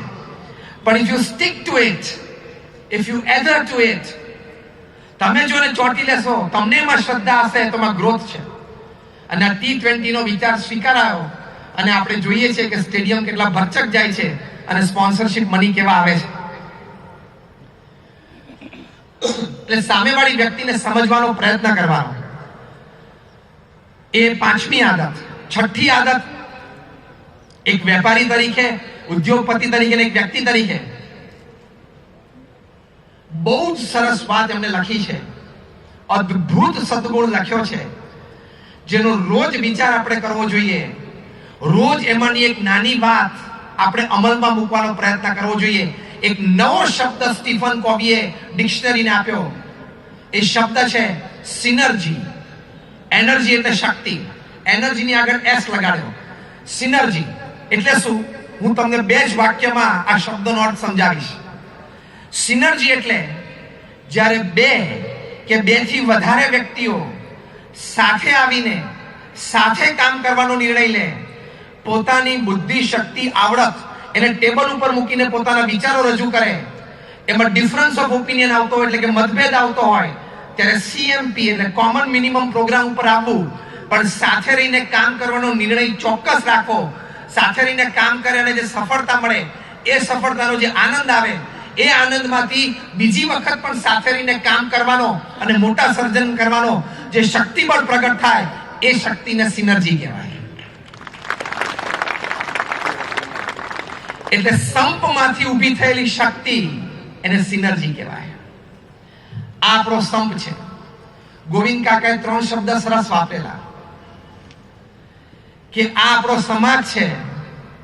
પણ if you stick to it, if you adhere to it, તમે જો એને ચોંટી લેશો, તમને એમાં શ્રદ્ધા હશે તો એમાં ગ્રોથ છે. અને આ T20 નો વિચાર સ્વીકારાયો અને આપણે જોઈએ છે કે સ્ટેડિયમ કેટલા ભરચક જાય છે અને સ્પોન્સરશિપ મની કેવા આવે છે. એટલે સામેવાળી વ્યક્તિને સમજવાનો પ્રયત્ન કરવાનો, એ પાંચમી આદત. છઠ્ઠી આદત, એક વેપારી તરીકે, ઉદ્યોગપતિ તરીકે, એક વ્યક્તિ તરીકે બહુ જ સરસ વાત એમને લખી છે. અદ્ભુત સદગુણ લખ્યો છે, જેનો રોજ વિચાર આપણે કરવો જોઈએ. રોજ એમાંની એક નાની વાત આપણે અમલમાં મૂકવાનો પ્રયત્ન કરવો જોઈએ. એક નવો શબ્દ સ્ટીફન કોવીએ ડિક્શનરીને આપ્યો. એ શબ્દ છે સિનર્જી. એનર્જી એટલે શક્તિ, એનર્જીની આગળ એસ લગાડ્યો. સિનર્જી એટલે શું? હું તમને 2 જ વાક્યમાં આ શબ્દનો અર્થ સમજાવીશ. સિનર્જી એટલે જ્યારે 2 કે 2 થી વધારે વ્યક્તિઓ સાથે આવીને સાથે કામ કરવાનો નિર્ણય લે, પોતાની બુદ્ધિ, શક્તિ, આવડત એને ટેબલ ઉપર મૂકીને પોતાના વિચારો રજૂ કરે, એમાં ડિફરન્સ ઓફ ઓપિનિયન આવતો હોય, એટલે કે મતભેદ આવતો હોય, ત્યારે CMP એટલે કોમન મિનિમમ પ્રોગ્રામ ઉપર આવવું, પણ સાથે રહીને કામ કરવાનો નિર્ણય ચોક્કસ રાખો. સાથે રહીને કામ કરે અને જે સફળતા મળે, એ સફળતાનો જે આનંદ આવે, એ આનંદમાંથી બીજી વખત પણ સાથે રહીને કામ કરવાનો અને મોટા સર્જન કરવાનો જે શક્તિબળ પ્રગટ થાય, એ શક્તિને સિનર્જી કહેવાય. એટલે સંપમાંથી ઊભી થયેલી શક્તિ એને સિનર્જી કહેવાય. આ આપણો સંપ છે. ગોવિંદ કાકાએ 3 શબ્દ સરસ વાપરેલા કે આ આપણો સમાજ છે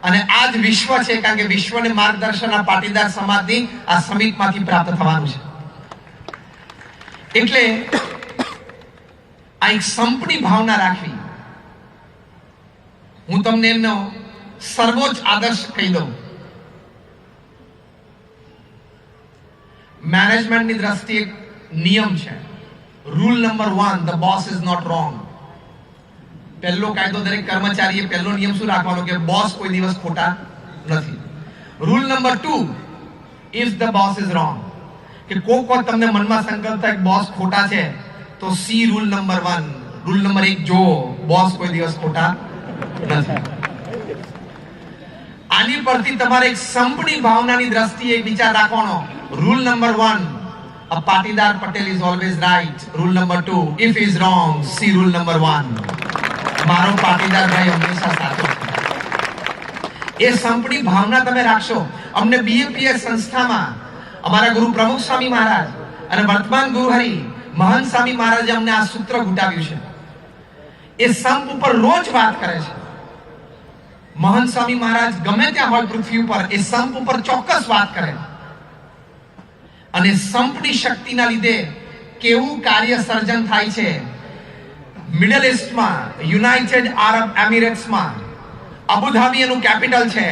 અને આ જ વિશ્વ છે, કારણ કે વિશ્વને માર્ગદર્શન આ પાટીદાર સમાજની આ સમિતિમાંથી પ્રાપ્ત થવાનું છે. એટલે આ એક સંપની ભાવના રાખવી. હું તમને એમનો સર્વોચ્ચ આદર્શ કહી દઉં. મેનેજમેન્ટની દ્રષ્ટિએ એક નિયમ છે, rule number 1, the boss is not wrong. પહેલો કાયદો દરેક કર્મચારીએ પહેલો નિયમ શું રાખવાનો કે બોસ કોઈ દિવસ ખોટા નથી. Rule number 2, if the boss is wrong, કે કોક તમને મનમાં સંકલ્પ થાય કે બોસ ખોટા છે, તો C rule number 1, rule number 1 જો બોસ કોઈ દિવસ ખોટા નથી. આની પરથી તમારે એક સંપની ભાવનાની દ્રષ્ટિએ વિચાર રાખવાનો. Rule number 1, a Patidar Patel is always right. Rule number 2, if he is wrong, see rule number 1. મારો પાટીદાર ભાઈ હંમેશા સાચો છે. એ સંપની ભાવના તમે રાખશો. અમને BAPS સંસ્થામાં અમારા ગુરુ પ્રમુખ સ્વામી મહારાજ અને વર્તમાન ગુરુહરિ મહંત સ્વામી મહારાજે અમને આ સૂત્ર ઘૂંટાવ્યું છે. એ સંપ ઉપર રોજ વાત કરે છે. મહંત સ્વામી મહારાજ ગમે ત્યાં હોય પૃથ્વી ઉપર એ સંપ ઉપર ચોક્કસ વાત કરે અને સંપની શક્તિના લીધે કેવું કાર્ય સર્જન થાય છે. મિડલ ઇસ્ટમાં, યુનાઇટેડ આરબ એમિરેટ્સમાં અબુધાબી એનું કેપિટલ છે.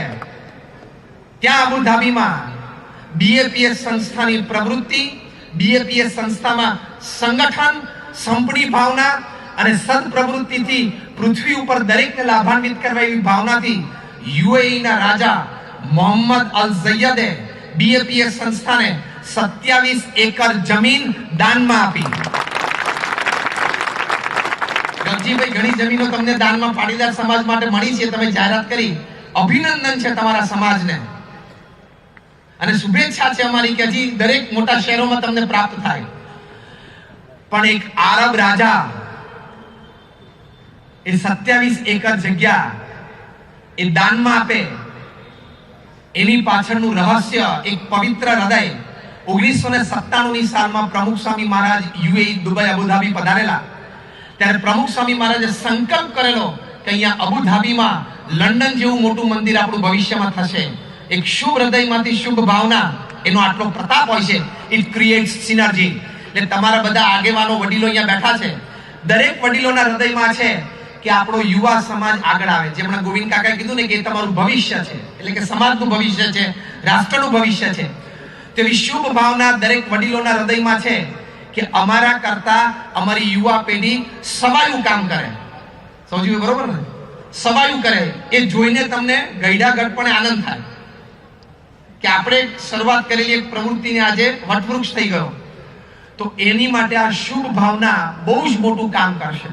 ત્યાં અબુધાબીમાં બીએપીએસ સંસ્થાની પ્રવૃત્તિ, બીએપીએસ સંસ્થામાં સંગઠન, સંપની ભાવના અને સદપ્રવૃત્તિથી પૃથ્વી ઉપર દરેકને લાભાન્વિત કરવા એવી ભાવનાથી યુએઈના રાજા મોહમ્મદ અલ ઝૈયદે બીએપીએસ સંસ્થાને 27 એકર જમીન દાનમાં આપી. ગરજીભાઈ, ઘણી જમીનો તમને દાનમાં પાટીદાર સમાજ માટે મળી છે, તમે જાહેરાત કરી, અભિનંદન છે તમારા સમાજને અને શુભેચ્છા છે અમારી કે હજી દરેક મોટા શહેરોમાં તમને પ્રાપ્ત થાય. પણ એક આરબ રાજા એ 27 એકર જગ્યા એ દાનમાં આપે, એની પાછળનું રહસ્ય એક પવિત્ર હૃદય. 1997ની સાલમાં પ્રમુખ Swami Maharaj UAE, Dubai, Abu Dhabi પધારેલા ત્યારે પ્રમુખ સ્વામી મહારાજે સંકલ્પ કરેલો કે અહીંયા અબુધાબીમાં લંડન જેવું મોટું મંદિર આપણું ભવિષ્યમાં થશે. એક શુભ હૃદયમાંથી શુભ ભાવના, એનો આટલો પ્રતાપ હોય છે. It creates synergy. એટલે તમારા બધા આગેવાનો, વડીલો અહીંયા બેઠા છે, દરેક વડીલોના હૃદયમાં છે કે આપણો યુવા સમાજ આગળ આવે. જેમણે ગોવિંદ કાકાએ કીધું ને કે તમારું ભવિષ્ય છે, એટલે કે સમાજનું ભવિષ્ય છે, રાષ્ટ્રનું ભવિષ્ય છે. તેવી શુભ ભાવના દરેક વડીલોના હૃદયમાં છે કે અમારા કરતા અમારી યુવા પેઢી સવાયું કામ કરે. સમજ્યું બરોબર ને? સવાયું કરે એ જોઈને તમને ગઈઢાગઢપણે આનંદ થાય કે આપણે શરૂઆત કરેલી એક પ્રવૃત્તિને આજે વટવૃક્ષ થઈ ગયો. તો એની માટે આ શુભ ભાવના બહુ જ મોટું કામ કરશે.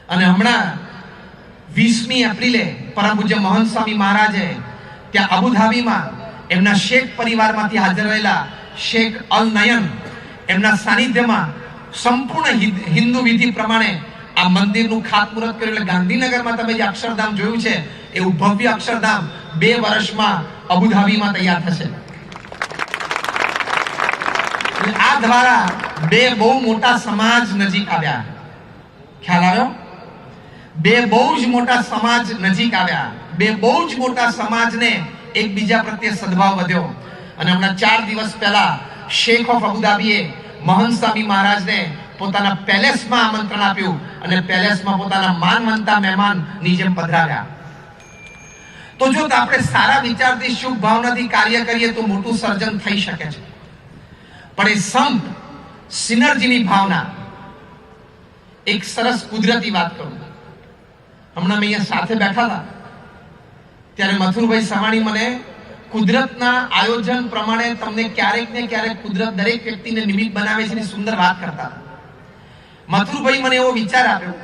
અને હમણાં 20મી એપ્રિલે પરમ પૂજ્ય મહંત સ્વામી મહારાજે ત્યાં અબુધાબીમાં એમના શેખ પરિવારમાંથી હાજર રહેલા શેખ અલ નયન એમના સાનિધ્યમાં સંપૂર્ણ હિન્દુ વિધિ પ્રમાણે આ મંદિરનું ખાતમુહૂર્ત કર્યું. એટલે ગાંધીનગરમાં તમે જે અક્ષરધામ જોયું છે એવું ભવ્ય અક્ષરધામ 2 વર્ષમાં અબુધાબીમાં તૈયાર થશે. આ દ્વારા 2 બહુ મોટા સમાજ નજીક આવ્યા. ખ્યાલ આવ્યો? 2 બહુ જ મોટા સમાજ નજીક આવ્યા. 2 બહુ જ મોટા સમાજને એકબીજા પ્રત્યે સદભાવ વધ્યો. અને હમણાં 4 દિવસ પહેલા શેખ ઓફ અબુધાબીએ મહંત સ્વામી મહારાજને પોતાના પેલેસમાં આમંત્રણ આપ્યું અને પેલેસમાં પોતાના માનવંતા મહેમાનની જેમ પધરાવ્યા. તો જો આપણે સારા વિચારથી, શુભ ભાવનાથી કાર્ય કરીએ તો મોટું સર્જન થઈ શકે છે. પણ એ સંપ, સિનર્જીની ભાવના, એક સરસ કુદરતી વાત કરું. હમણાં મેં અહીંયા સાથે બેઠા હતા ત્યારે મથુરભાઈ સવાણી મને કુદરતના આયોજન પ્રમાણે તમને ક્યારેક ને ક્યારેક કુદરત દરેક વ્યક્તિને નિમિત્ત બનાવે છે એની સુંદર વાત કરતા હતા. મથુરભાઈ મને એવો વિચાર આપ્યો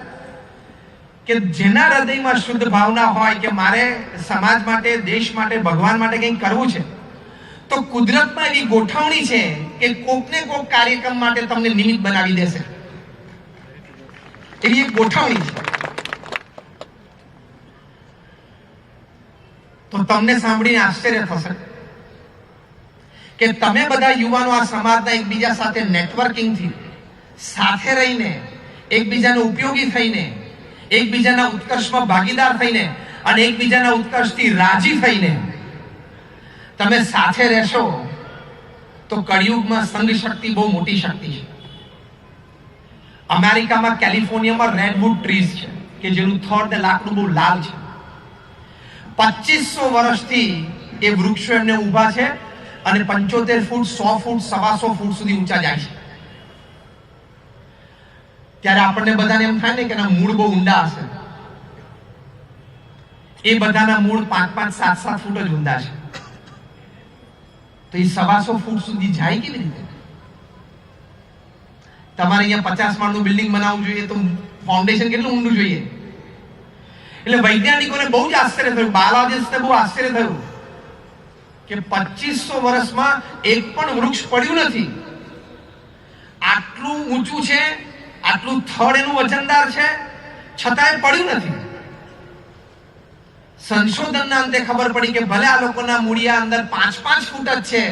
કે જેના હૃદયમાં શુદ્ધ ભાવના હોય કે મારે સમાજ માટે, દેશ માટે, ભગવાન માટે કંઈક કરવું છે, તો કુદરતમાં એવી ગોઠવણી છે કે કોકને કોક કાર્યક્રમ માટે તમને નિમિત્ત બનાવી દેશે. એવી એક ગોઠવણી છે. તો તમને સાંભળીને આશ્ચર્ય થશે કે તમે બધા યુવાનો આ સમાજના એકબીજા સાથે નેટવર્કિંગથી, સાથે રહીને, એકબીજાને ઉપયોગી થઈને, એકબીજાના ઉત્કર્ષમાં ભાગીદાર થઈને અને એકબીજાના ઉત્કર્ષથી રાજી થઈને તમે સાથે રહેશો તો કળિયુગમાં સંઘ શક્તિ બહુ મોટી શક્તિ છે. અમેરિકામાં કેલિફોર્નિયામાં રેડવુડ ટ્રીઝ છે કે જેનું થડ ને લાકડું બહુ લાલ છે. 2500 વર્ષથી એ વૃક્ષો એમને ઊભા છે અને 75 ફૂટ, 100 ફૂટ, 125 ફૂટ સુધી ઊંચા જાય છે. ત્યારે આપણને બધાને એમ થાય ને કે એના મૂળ બહુ ઊંડા હશે. એ બધાના મૂળ 5-5, 7-7 ફૂટ જ ઊંડા છે. તો એ 125 ફૂટ સુધી જાય કેવી રીતે? તમારે અહીંયા 50 માળનું બિલ્ડિંગ બનાવવું જોઈએ તો ફાઉન્ડેશન કેટલું ઊંડું જોઈએ? એટલે વૈજ્ઞાનિકોને બહુ જ આશ્ચર્ય થયું, બાયોલોજિસ્ટને બહુ આશ્ચર્ય થયું કે 2500 વર્ષમાં એક પણ વૃક્ષ પડ્યું નથી. આટલું ઊંચું છે, આટલું થડ એનું વજનદાર છે, છતાંય પડ્યું નથી. સંશોધનના અંતે ખબર પડી કે ભલે આ લોકોના મૂળિયા અંદર 5-5 ફૂટ જ છે,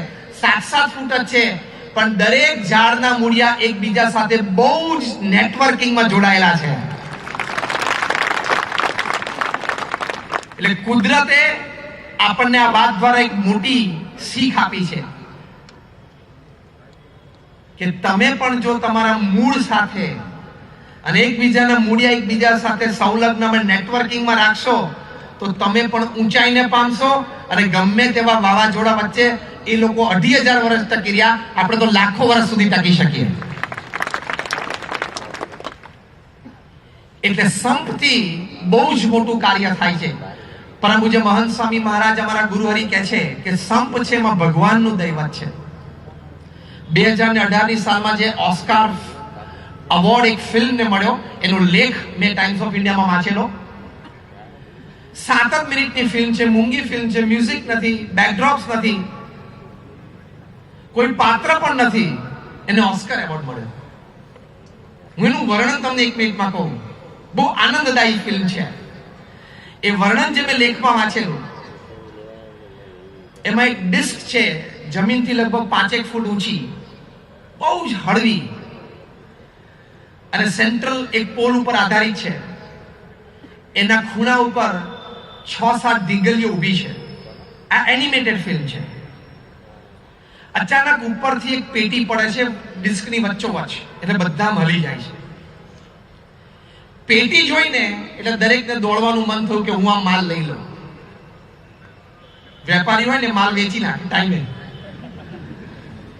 7-7 ફૂટ જ છે, પણ દરેક ઝાડના મૂળિયા એકબીજા સાથે બહુ જ નેટવર્કિંગમાં જોડાયેલા છે. એટલે કુદરતે આપણને આ વાત દ્વારા એક મોટી શીખ આપી છે કે તમે પણ જો તમારા મૂળ સાથે અને એકબીજાના મૂળિયા એકબીજા સાથે સંલગ્નમાં નેટવર્કિંગમાં રાખશો તો તમે પણ ઊંચાઈને પામશો અને ગમે તેવા વાવાઝોડા વચ્ચે એ લોકો 2500 વર્ષ ટકી રહ્યા, આપણે તો લાખો વર્ષ સુધી ટકી શકીએ. એટલે સંપથી બહુ જ મોટું કાર્ય થાય છે. પરમ પૂજ્ય મહંત સ્વામી મહારાજ અમારા ગુરુહરિ કહે છે કે સંપ છે એમાં ભગવાનનું દૈવત છે. 2018 ની સાલમાં જે ઓસ્કાર અવોર્ડ એક ફિલ્મને મળ્યો, એનો લેખ મેં ટાઈમ્સ ઓફ ઇન્ડિયામાં વાંચેલો. 7 મિનિટની ફિલ્મ છે, મૂંગી ફિલ્મ છે, મ્યુઝિક નથી, બેકડ્રોપ્સ નથી, કોઈ પાત્ર પણ નથી, એને ઓસ્કાર એવોર્ડ મળ્યો. હું એનું વર્ણન તમને 1 મિનિટમાં કહું. બહુ આનંદદાયી ફિલ્મ છે. એ વર્ણન જે મેં લેખમાં વાંચેલું, એમાં એક ડિસ્ક છે જમીનથી લગભગ 5-1 ફૂટ ઊંચી, બહુ જ હળવી, અને સેન્ટ્રલ એક પોલ ઉપર આધારિત છે. એના ખૂણા ઉપર 6-7 દીંગલીઓ ઊભી છે. આ એનિમેટેડ ફિલ્મ છે. અચાનક ઉપરથી એક પેટી પડે છે ડિસ્કની વચ્ચોવચ્ચ, એટલે બધા મળી જાય છે. પેટી જોઈને એટલે દરેકને દોડવાનું મન થયું કે હું આ માલ લઈ લઉં. વેપારી હોય ને માલ વેચી નાખે ટાઈમે,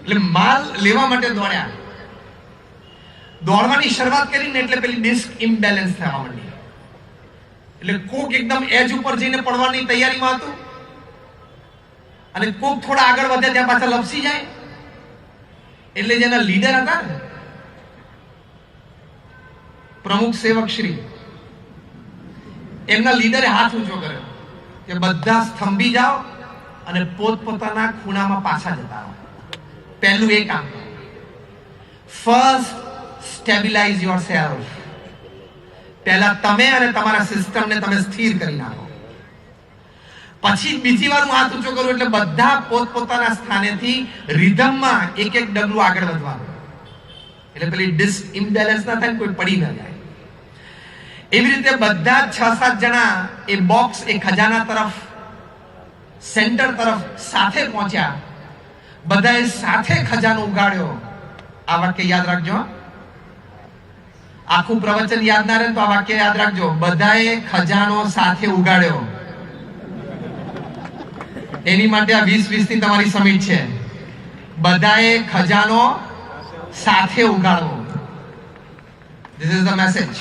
એટલે માલ લેવા માટે દોડ્યા. દોડવાની શરૂઆત કરીને એટલે પેલી ડિસ્ક ઇમ્બેલેન્સ થવા માંડી. એટલે કોક એકદમ એજ ઉપર જઈને પડવાની તૈયારીમાં હતું અને કોક થોડા આગળ વધે ત્યાં પાછા લપસી જાય. એટલે જેના લીડર હતા ને, પ્રમુખ સેવક શ્રી, એમના લીડરે હાથ ઊંચો કર્યો કે બધા સ્તંભી જાઓ અને પોતપોતાના ખૂણામાં પાછા જતા રહો. પહેલું એ કામ. First stabilise yourself. પહેલા તમે અને તમારા સિસ્ટમને તમે સ્થિર કરી નાખો. પછી બીજી વાર હું હાથ ઊંચો કરું એટલે બધા પોતપોતાના સ્થાનેથી રિધમમાં એક ડગલું આગળ વધવાનું. એટલે પેલી ડિસ્ક ઇમ્બેલેન્સ ના થાય, કોઈ પડી ન જાય. એવી રીતે બધા 6-7 જણા એ બોક્સ, એ ખજાના તરફ, સેન્ટર તરફ સાથે પહોંચ્યા. બધાએ સાથે ખજાનો ઉગાડ્યો. આ વાક્ય યાદ રાખજો. આખું પ્રવચન યાદ ના રહે તો આ વાક્ય યાદ રાખજો. બધાએ ખજાનો સાથે ઉગાડ્યો. એની માટે આ 20-20 ની તમારી સમિટ છે. બધાએ ખજાનો સાથે ઉગાડવો. This is the message.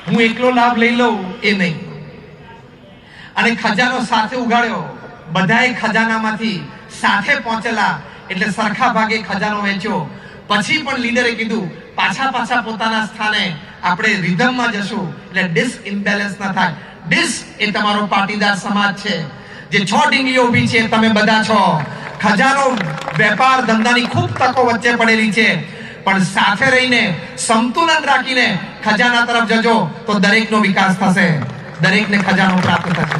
હું એકલો લાભ લઈ લઉં એ નહીં. અને ખજાનો સાથે ઉગાડ્યો. બધાએ ખજાનામાંથી સાથે પહોંચેલા એટલે સરખા ભાગે ખજાનો વેચ્યો. પછી પણ લીડરે કીધું પાછા પોતાના સ્થાને આપણે રિધમમાં જશું એટલે ડિસ્ક ઇમ્બેલેન્સ ના થાય. ડિસ્ક એ તમારો પાટીદાર સમાજ છે. જે 6 ડીંગલીઓ ઊભી છે તમે બધા છો. ખજાનો વેપાર ધંધાની ખૂબ તકો વચ્ચે પડેલી છે, પણ સાથે રહીને સંતુલન રાખીને ખજાના તરફ જજો તો દરેકનો વિકાસ થશે, દરેકને ખજાનો પ્રાપ્ત થશે.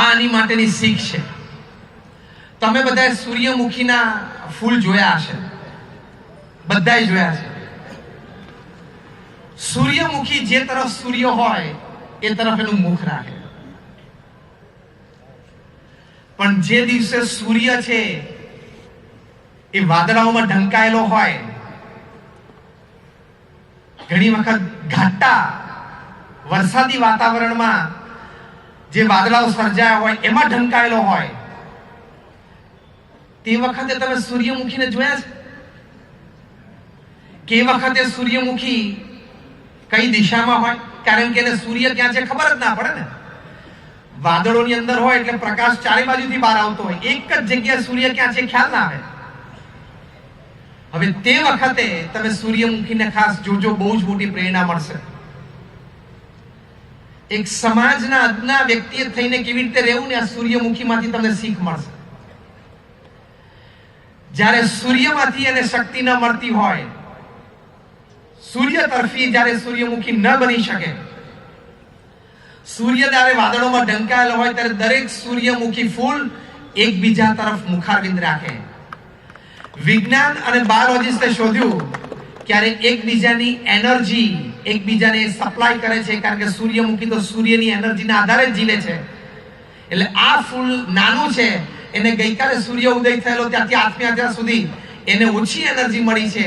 આની માટેની શીખ છે. તમે બધાએ સૂર્યમુખીના ફૂલ જોયા હશે, બધાએ જોયા છે. સૂર્યમુખી જે તરફ સૂર્ય હોય એ તરફ એનું મુખ રાખે. પણ જે દિવસે સૂર્ય છે એ વાદળાઓમાં ઢંકાયેલો હોય, ઘણી વખત ઘાટા વરસાદી વાતાવરણમાં જે વાદળાઓ સર્જાયા હોય એમાં ઢંકાયેલો હોય, તે વખતે તમે સૂર્યમુખીને જોયા છે કે વખતે સૂર્યમુખી કઈ દિશામાં હોય? કારણ કે એને સૂર્ય ક્યાં છે ખબર જ ના પડે ને. વાદળોની અંદર હોય એટલે પ્રકાશ ચારે બાજુથી બહાર આવતો હોય, એક જ જગ્યાએ સૂર્ય ક્યાં છે ખ્યાલ ના આવે. હવે તે વખતે તમે સૂર્યમુખીને ખાસ જોજો, બહુ જ મોટી પ્રેરણા મળશે. એક સમાજના અદના વ્યક્તિ થઈને કેવી રીતે રહેવું ને, આ સૂર્યમુખીમાંથી તમને શીખ મળશે. જ્યારે સૂર્યમાંથી એને શક્તિ ન મળતી હોય, સૂર્ય તરફી જ્યારે સૂર્યમુખી ન બની શકે, સૂર્ય જ્યારે વાદળોમાં ઢંકાયેલો હોય ત્યારે દરેક સૂર્યમુખી ફૂલ એકબીજા તરફ મુખારવિંદ રાખે. વિજ્ઞાન અને બાયોલોજીસ્ટે શોધ્યું ક્યારે એકબીજાની એનર્જી એકબીજાને સપ્લાય કરે છે, કારણ કે સૂર્યમુખી તો સૂર્યની એનર્જીના આધારે જ જીવે છે. એટલે આ ફૂલ નાનું છે, એને ગઈકાલે સૂર્ય ઉદય થયેલો ત્યાંથી આત્મ્યાત્યા સુધી એને ઓછી એનર્જી મળી છે,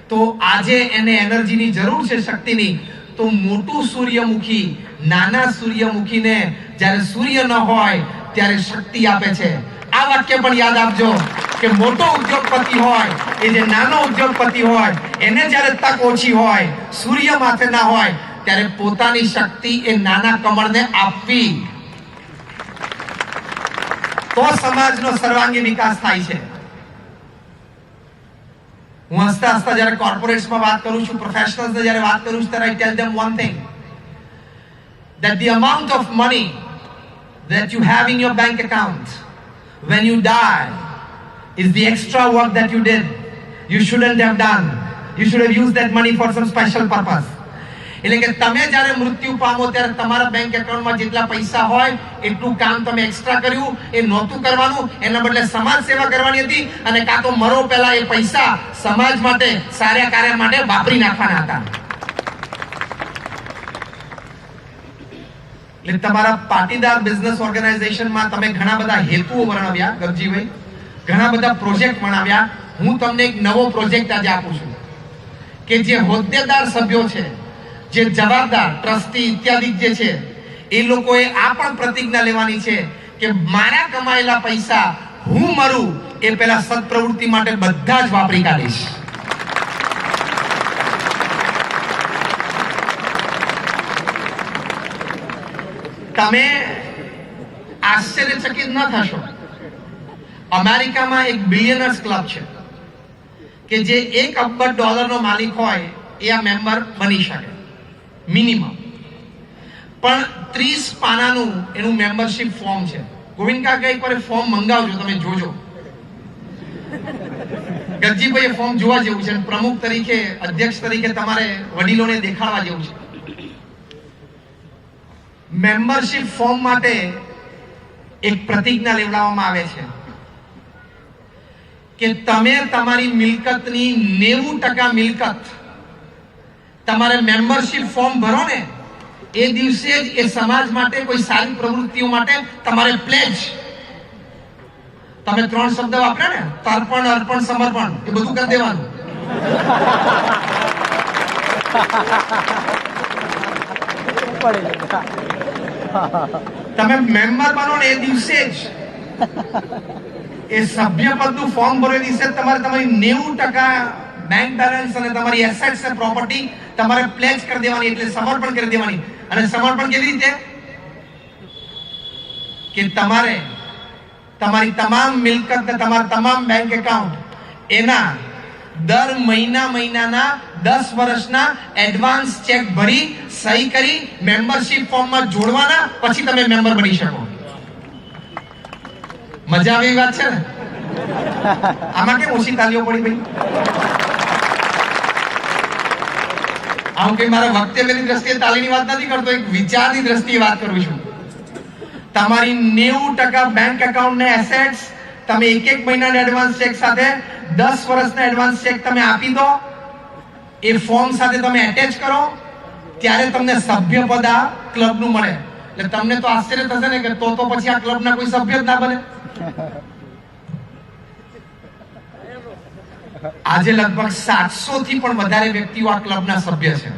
તો આજે એને એનર્જીની જરૂર છે, શક્તિની. તો મોટું સૂર્યમુખી નાના સૂર્યમુખીને જ્યારે સૂર્ય ન હોય ત્યારે શક્તિ આપે છે. આ વાક્ય પણ યાદ આપજો કે મોટો ઉદ્યોગપતિ હોય એ જે નાનો ઉદ્યોગપતિ હોય એને જ્યારે તક ઓછી હોય, સૂર્ય માથે ના હોય, ત્યારે પોતાની શક્તિ એ નાના કમળને આપવી, તો સમાજનો સર્વાંગી વિકાસ થાય છે. હું હસતા હસતા જ્યારે કોર્પોરેટ્સમાં વાત કરું છું, પ્રોફેશનલ્સને જ્યારે વાત કરું છું, ત્યારે I tell them one thing, that the amount of money that you have in your bank account when you die is the extra work that you did. You shouldn't have done. You should have used that money for some special purpose. એટલે કે તમે જ્યારે મૃત્યુ પામો ત્યારે તમારા બેંક એકાઉન્ટમાં જેટલા પૈસા હોય એટલું કામ તમે એક્સ્ટ્રા કર્યું, એ નહોતું કરવાનું. એના બદલે સમાજ સેવા કરવાની હતી, અને કાં તો મરો પહેલા એ પૈસા સમાજ માટે, સારા કાર્ય માટે વાપરી નાખવાના હતા. એટલે તમારા પાટીદાર બિઝનેસ ઓર્ગેનાઇઝેશનમાં તમે ઘણા બધા હેતુઓ વર્ણવ્યા ગરજીભાઈ, ઘણા બધા પ્રોજેક્ટ બનાવ્યા. હું તમને એક નવો પ્રોજેક્ટ આજે આપું છું કે જે હોદ્દેદાર સભ્યો છે, જે જવાબદાર ટ્રસ્ટી ઇત્યાદિ જે છે, એ લોકોએ આ પણ પ્રતિજ્ઞા લેવાની છે કે મારા કમાયેલા પૈસા હું મરું એ પહેલા સત્પ્રવૃત્તિ માટે બધા જ વાપરી કાઢીશ. તમે આશ્ચર્યચકિત ન થશો, અમેરિકામાં એક બિલિયનર્સ ક્લબ છે કે જે $1 અબજ નો માલિક હોય એ આ મેમ્બર બની શકે મિનિમમ. પણ 30 પાનાનું એનું મેમ્બરશિપ ફોર્મ છે. ગોવિંદ કાકા એકવાર ફોર્મ મંગાવજો, તમે જોજો. ગરજીભાઈ ફોર્મ જોવા જેવું છે. પ્રમુખ તરીકે, અધ્યક્ષ તરીકે તમારે વડીલોને દેખાડવા જેવું છે. મેમ્બરશિપ ફોર્મ માટે એક પ્રતિજ્ઞા લેવડાવવામાં આવે છે કે તમે તમારી મિલકતની 90% મિલકત તમારે મેમ્બરશિપ ફોર્મ ભરો ને એ દિવસે જ એ સમાજ માટે, કોઈ સારી પ્રવૃત્તિઓ માટે તમારે પ્લેજ, તમે 3 શબ્દ વાપર્યા ને, તર્પણ, અર્પણ, સમર્પણ, એ બધું કરી દેવાનું. તમે મેમ્બર બનો ને એ દિવસે જ, એ સભ્ય પદનું ફોર્મ ભરો એ દિવસે તમારે તમારી 90% બેંક બેલેન્સ અને તમારી એસેટ્સ અને પ્રોપર્ટી તમારે પ્લેજ કરી દેવાની, એટલે સમર્પણ કરી દેવાની. અને સમર્પણ કેવી રીતે કે તમારે તમારી તમામ મિલકત ને તમારા તમામ બેંક એકાઉન્ટ એના દર મહિનાના 10 વર્ષના એડવાન્સ ચેક ભરી સહી કરી મેમ્બરશિપ ફોર્મમાં જોડવાના, પછી તમે મેમ્બર બની શકો. મજા આવી વાત છે ને? આમાં કેમ ઓછી તાલીઓ પડી ભાઈ? હું કઈ મારા વક્તવ્યની દ્રષ્ટિએ તાલીની વાત નથી કરતો, એક વિચારની દ્રષ્ટિએ વાત કરું છું. તમારી 90% બેંક એકાઉન્ટ ને એસેટ્સ તમે એક મહિનાના એડવાન્સ ચેક સાથે 10 વર્ષના એડવાન્સ ચેક તમે આપી દો, એ ફોર્મ સાથે તમે એટેચ કરો, ત્યારે તમને સભ્ય પદ આ ક્લબનું મળે. એટલે તમને તો આશ્ચર્ય થશે ને કે તો પછી આ ક્લબના કોઈ સભ્ય જ ના બને. આજે લગભગ 700 થી પણ વધારે વ્યક્તિઓ આ ક્લબના સભ્ય છે.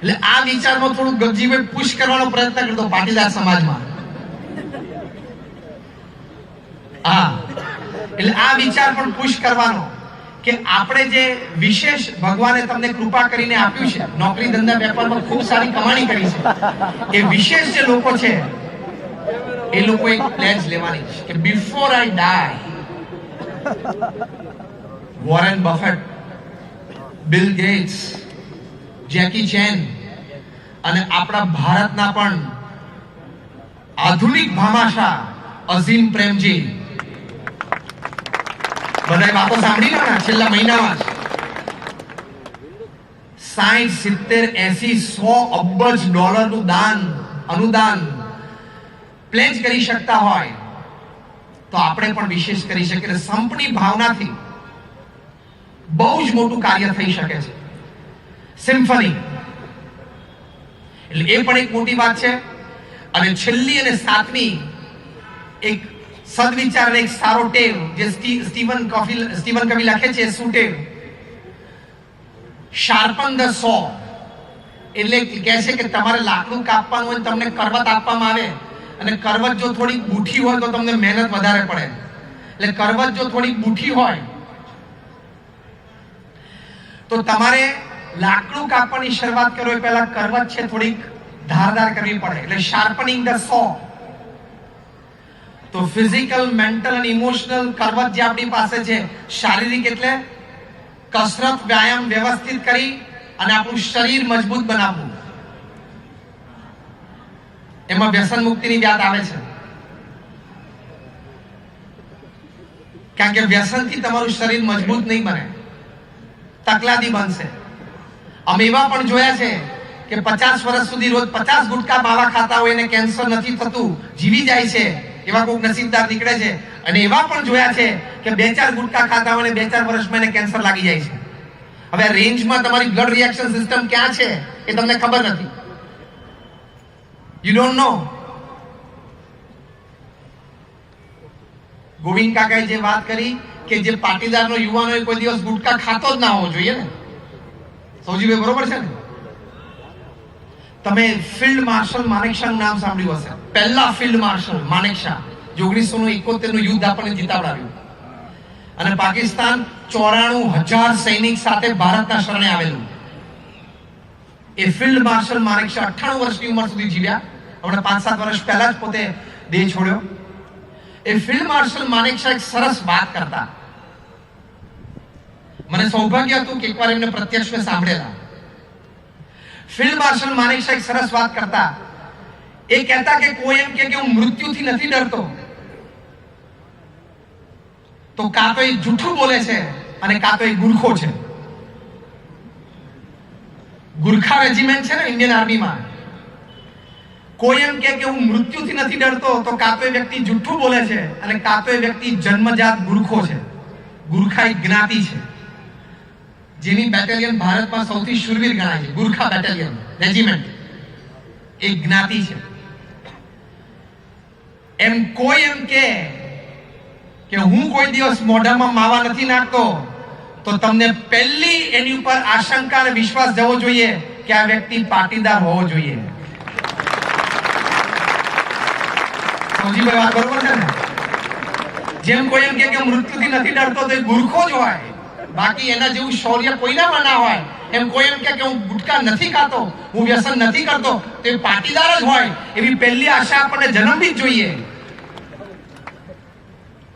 એટલે આ વિચારમાં થોડું ગગજીભાઈ પુશ કરવાનો પ્રયત્ન કરતો પાટીદાર સમાજમાં. હા, એટલે આ વિચાર પણ પુશ કરવાનો કે આપણે જે વિશેષ ભગવાને તમને કૃપા કરીને આપ્યું છે, નોકરી ધંધા વેપારમાં ખૂબ સારી કમાણી કરી છે, એ વિશેષ જે લોકો છે એ લોકો એક પ્લેજ લેવાની છે કે before I die, Warren Buffett, Bill Gates, Jackie Chan અને આપણા ભારતના પણ આધુનિક ભામાશાહ અઝીમ પ્રેમજી, બધાએ વાતો સાંભળી ને છેલ્લા મહિનામાં જ $60, $70, $80, $100 નું દાન, અનુદાન પ્લેજ કરી શકતા હોય તો આપણે પણ વિશેષ કરી શકીએ. સંપની ભાવનાથી બહુ જ મોટું કાર્ય થઈ શકે છે. સિમ્ફની એટલે એ પણ એક મોટી વાત છે. અને છેલ્લી અને સાતમી એક સદવિચાર, એક સારો ટેવ જે સ્ટીવન કવી લખે છે, શું ટેવ? શાર્પન ધ સો. એટલે કહે છે કે તમારે લાકડું કાપવાનું હોય, તમને કરવત આપવામાં આવે અને કરવત જો થોડી બૂઠી હોય તો તમને મહેનત વધારે પડે. એટલે કરવત જો થોડી બૂઠી હોય તો તમારે લાકડું કાપવાની શરૂઆત કરો એ પહેલા કરવત છે થોડીક ધારદાર કરવી પડે. એટલે શાર્પનિંગ ધ સો. તો ફિઝિકલ, મેન્ટલ અને ઇમોશનલ કરવત જે આપણી પાસે છે, શારીરિક એટલે કસરત, વ્યાયામ વ્યવસ્થિત કરી અને આપણું શરીર મજબૂત બનાવવું. એમાં વ્યસન મુક્તિની વાત આવે છે. કારણ કે વ્યસનથી તમારું શરીર મજબૂત નહીં બને, તકલાદી બનશે. અમે એવા પણ જોયા છે કે 50 વર્ષ સુધી રોજ 50 ગુટકા માવા ખાતા હોય એને કેન્સર નથી થતું, જીવી જાય છે. એવા કોઈક નસીબદાર નીકળે છે. અને એવા પણ જોયા છે કે 2-4 ગુટકા ખાતા હોય 2-4 વર્ષમાં એને કેન્સર લાગી જાય છે. હવે આ રેન્જમાં તમારી બ્લડ રિએક્શન સિસ્ટમ ક્યાં છે એ તમને ખબર નથી. You don't know. ગોવિંદ કાકાએ જે વાત કરી કે જે પાટીદારનો યુવાનો કોઈ દિવસ ગુટકા ખાતો જ ના હોવો જોઈએ ને, સૌજીભાઈ બરોબર છે ને? તમે ફિલ્ડ માર્શલ માનેકશાનું નામ સાંભળ્યું હશે. પહેલા ફિલ્ડ માર્શલ માનેકશા, જે 1971 નું યુદ્ધ આપણને જીતાવડાવ્યું. અને પાકિસ્તાન 94,000 સૈનિક સાથે ભારતના શરણે આવેલું. એ ફિલ્ડ માર્શલ માનેકશા 98 વર્ષની ઉંમર સુધી જીવ્યા. હમણાં 5-7 વર્ષ પહેલા જ પોતે દેહ છોડ્યો. એ ફિલ્ડ માર્શલ માનેકશા એક સરસ વાત કરતા. મને સૌભાગ્ય હતું કે એકવાર એમને પ્રત્યક્ષ મેં સાંભળેલા. ફિલ્ડ માર્શલ માનેકશા એક સરસ વાત કરતા. એ કહેતા કે કોઈ એમ કે હું મૃત્યુથી નથી ડરતો, તો કાં તો એ જૂઠું બોલે છે અને કાં તો એ ગુરખો છે. ગુરખા રેજિમેન્ટ છે ને ઇન્ડિયન આર્મીમાં. કોઈ એમ કે હું મૃત્યુથી નથી ડરતો, તો કાં તો એ વ્યક્તિ જૂઠું બોલે છે અને કાં તો એ વ્યક્તિ જન્મજાત ગુરખો છે. ગુરખા એક જ્ઞાતિ છે જેની બેટેલિયન ભારતમાં સૌથી શૂરવીર ગણાય છે. ગુરખા બેટેલિયન રેજિમેન્ટ એક જ્ઞાતિ છે. એમ કોઈ એમ કે હું કોઈ દિવસ મોઢામાં માવા નથી નાખતો, તો તમને પહેલી એની ઉપર આશંકા અને વિશ્વાસ જવો જોઈએ કે આ વ્યક્તિ પાટીદાર હોવો જોઈએ. વાત બરોબર છે ને? જેમ કોઈ એમ કે મૃત્યુથી નથી ડરતો તો એ ગુરખો જ હોય, બાકી એના જેવું શૌર્ય કોઈનામાં ના હોય. એમ કોઈ એમ કે હું ગુટકા નથી ખાતો, હું વ્યસન નથી કરતો, તો એ પાટીદાર જ હોય. એવી પહેલી આશા આપણને જન્મવી જ જોઈએ.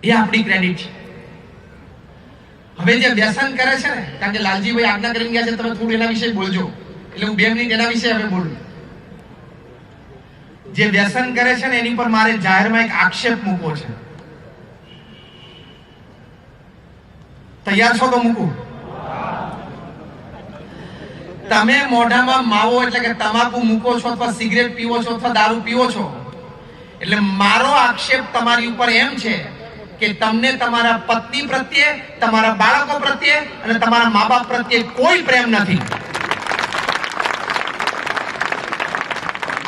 એ આપણી ક્રેડિટ છે. હવે જે વ્યસન કરે છે ને, કારણ કે લાલજીભાઈ આજ્ઞા કરીને ગયા છે, તમે થોડું એના વિશે બોલજો, એટલે હું 2 મિનિટ એના વિશે હવે બોલું. જે વ્યસન કરે છે ને એની પર મારે જાહેરમાં એક આક્ષેપ મૂકવો છે. તૈયાર છો તો મૂકું? તમે મોઢામાં માવો એટલે કે તમાકુ મૂકો છો, અથવા સિગરેટ પીવો છો, અથવા દારૂ પીવો છો, એટલે મારો આક્ષેપ તમારી ઉપર એમ છે કે તમને તમારા પત્ની પ્રત્યે, તમારા બાળકો પ્રત્યે અને તમારા મા બાપ પ્રત્યે કોઈ પ્રેમ નથી.